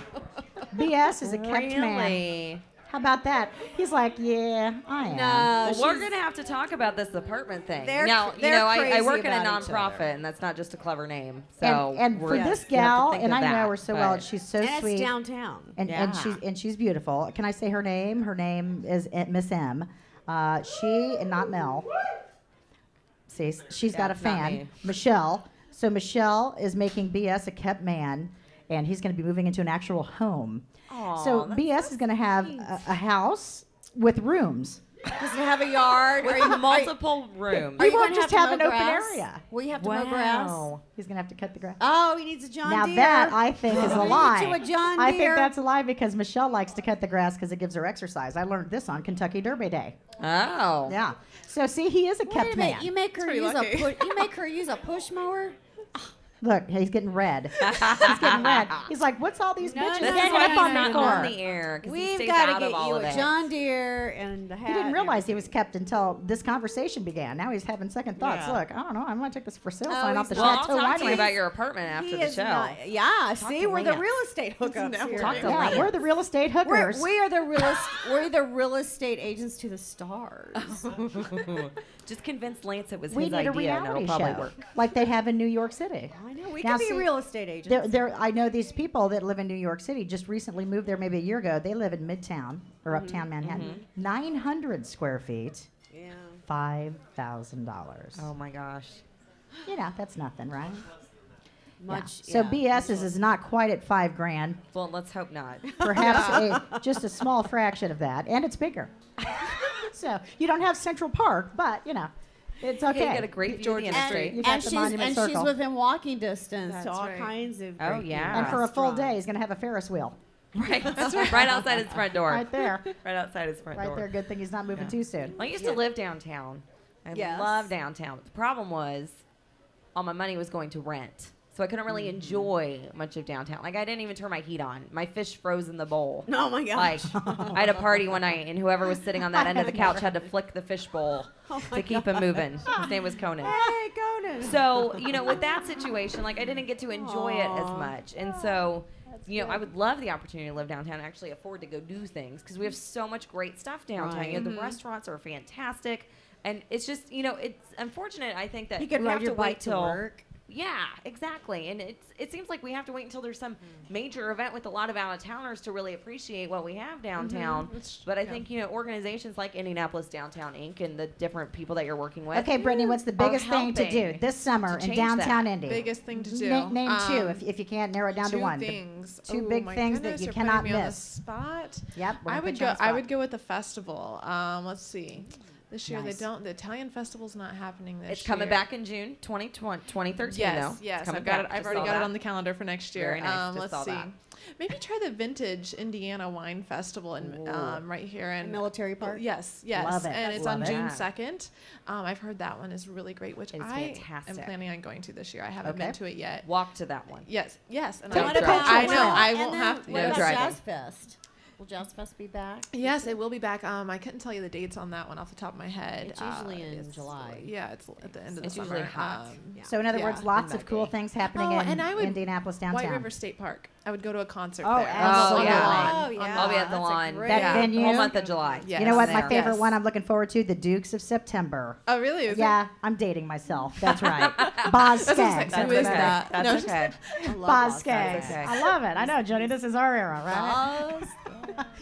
BS is a kept man. Really? How about that? He's like, yeah, I am. No. Well, we're she's- going to have to talk about this apartment thing. They're now, cr- you they're know, I crazy work in a about each other. nonprofit, and that's not just a clever name. So And we're- for this we have to gal, think and of I know that, her so well, but- she's so And sweet. it's downtown. and Yeah. she's beautiful. Can I say her name? Her name is Miss M. She and not Mel. See, she's got a it's not fan, me. Michelle. So Michelle is making BS a kept man, and he's going to be moving into an actual home. Aw, So that's BS is going to have a house with rooms. Does it have a yard? with multiple rooms. He you won't gonna just to have mow an open grass? area. Will you have to mow grass? Wow. He's going to have to cut the grass. Oh, he needs a John Now Deere. that I think is a We need lie. you a John I think Deere. that's a lie because Michelle likes to cut the grass because it gives her exercise. I learned this on Kentucky Derby Day. Oh. Yeah. So see, he is a Wait kept a minute. man. You make her pretty use lucky. you make her use a push mower? Look, he's getting red. He's getting red. He's like, what's all these No, bitches no, This is ganging why up he's on me not on for? the air, because he We've stays got to out get of all you of a it. John Deere and the hat. He didn't and realize he everything. was kept until this conversation began. Now he's having second thoughts. Yeah. Look, I don't know. I might take this for sale Oh, sign off the he's Well, I'll Chateau talk to you Winery. about your apartment after He the is show. not- yeah, see, to we're the Lance. real estate hookups here. Talk to Yeah, Lance. we're the real estate hookers. We're the real estate agents to the stars. Just convince Lance it was we his need a idea, and reality it'll probably show work. like they have in New York City. I know we Now can be see, real estate agents. I know these people that live in New York City just recently moved there maybe a year ago. They live in Midtown or Uptown Manhattan. 900 square feet, Yeah. $5,000. Oh my gosh. You know, that's nothing, right? Much. So yeah. BS is not quite at $5,000. Well, let's hope not. Perhaps just a small fraction of that, and it's bigger. So you don't have Central Park, but you know, it's Okay, okay. you got a great view of the And, interstate. You got and the she's Monument Circle. within walking distance to That's all right. kinds of. Oh, great yeah. And for a full day, restaurants. he's going to have a Ferris wheel Right, right outside his front door. right there, Right outside his front right door. there. Good thing he's not moving too soon. I used to live downtown. I Yes. love downtown. But the problem was, all my money was going to rent. So I couldn't really enjoy much of downtown. Like, I didn't even turn my heat on. My fish froze in the bowl. Oh my Like, gosh. I had a party one night, and whoever was sitting on that end of the couch had to flick the fish bowl to keep him moving. His name was Conan. Hey, Conan. So, you know, with that situation, like, I didn't get to enjoy it as much. And so, you know, I would love the opportunity to live downtown and actually afford to go do things because we have so much great stuff downtown. You know, the restaurants are fantastic. And it's just, you know, it's unfortunate, I think, that You could we ride have your to wait bike to till work. Yeah, exactly. And it seems like we have to wait until there's some major event with a lot of out-of-towners to really appreciate what we have downtown. But I think, you know, organizations like Indianapolis Downtown Inc. and the different people that you're working with. Okay, Brittany, what's the are biggest thing to do helping this summer to in change downtown that. Indy? Biggest thing to do. Name two if you can't narrow it down to two one. The- things. two Oh big my things that goodness, you you're cannot putting me on the miss. spot. Yep, we're I gonna would put you on go. the I spot. would go with the festival. Let's see. This year Nice. they don't. The Italian festival's not happening this year. It's coming back in June 2013, Yes, though. It's yes. coming I've got back. it. I've Just already saw got it that. on the calendar for next year. Very nice. Just Let's saw see. that. Maybe try the Vintage Indiana Wine Festival in right here in Military Park. Yes, Love it. and it's Love on it. June 2nd. I've heard that one is really great, which It's I fantastic. am planning on going to this year. I haven't Okay. been to it yet. Walk to that one. Yes, yes. And Don't What drive. about I know. I and won't then have to. What No about driving. Jazz Fest? Will Jazz Fest be back? Yes, it will be back. I couldn't tell you the dates on that one off the top of my head. It's usually in it's- July. Yeah, it's at the end of It's the usually summer. hot. Yeah. So in other Yeah, words, lots in of that cool day. things happening Oh, in and I would- Indianapolis downtown. White River State Park. I would go to a concert Oh, there. absolutely. Oh, On yeah. I'll be at the That's a lawn. great- That Yeah. venue. The whole month of July. Yes. You know what? My There. favorite Yes. one I'm looking forward to, the Dukes of September. Oh, really? Is Yeah, I'm dating myself. That's right. Boz That's Skaggs. Who That's is okay. that? That's No, okay. I love Boz Boz Skaggs. okay. I love it. I know, Joni. This is our era, right? Boz.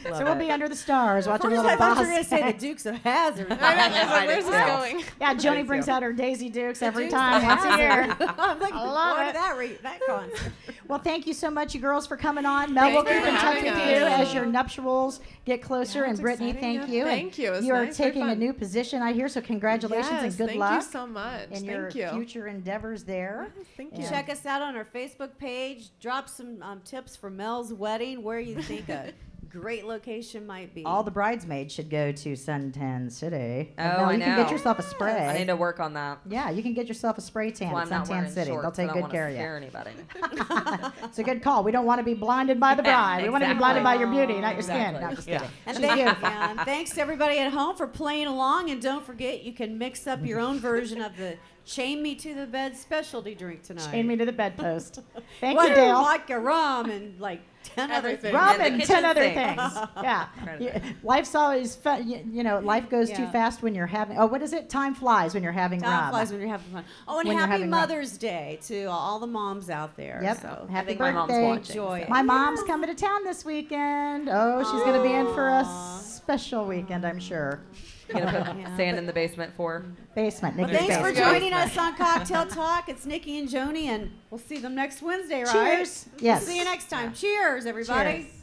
So we'll be under the stars watching a First, little I thought you Boz were going to say the Skaggs. Dukes of Hazzard. I know, I was like, where's this Yeah. going? Yeah, Joni brings out her Daisy Dukes every Dukes time, of once a year. Hazzard. I'm like, I love going it. to that concert. Well, thank you so much, you girls, for coming on. Mel, we'll Thank keep you in for touch with having you us. as your nuptials get closer. Yeah, And it's Brittany, exciting. thank Yeah, you. thank you. It was You are nice, very taking a fun. new position, I hear, so congratulations Yes, and good thank luck you so much. in your Thank you. future endeavors there. Thank you. Yeah. Check us out on our Facebook page. Drop some tips for Mel's wedding, where you think a great location might be. All the bridesmaids should go to Suntan City. Oh, Mel, I you can get know. yourself a spray. I need to work on that. Yeah, you can get yourself a spray tan Well, at I'm not Suntan wearing City. shorts. They'll take I don't good wanna care of scare you. anybody. It's a good call. We don't want to be blinded by the bride. We want to be blinded by your beauty, not your Exactly. skin. No, just Yeah. kidding. And She's thank- beautiful. yeah, and thanks to everybody at home for playing along. And don't forget, you can mix up your own version of the Chain Me to the Bed specialty drink tonight. Chain me to the bedpost. Thank Well, you, Dale. Vodka, rum, and like 10 other Everything. things. Rum And the and kitchen 10 other sink. things. Yeah. Right You- there. Life's always fun. You know, life goes too Yeah. fast when you're having, oh, what is it? Time flies when you're having Time rum. flies when you're having fun. Oh, and When you're happy having rum. Mother's Day to all the moms out there. Yep. So. Happy think my mom's birthday. watching, Enjoy so. it. My mom's coming to town this weekend. Oh, she's going to be in for a special weekend, I'm sure. You gonna put Yeah. sand in the basement for? Basement. Well, Nikki's thanks for basement. joining us on Cocktail Talk. It's Nikki and Joni, and we'll see them next Wednesday, right? Cheers. Yes. See you next time. Cheers, everybody. Cheers.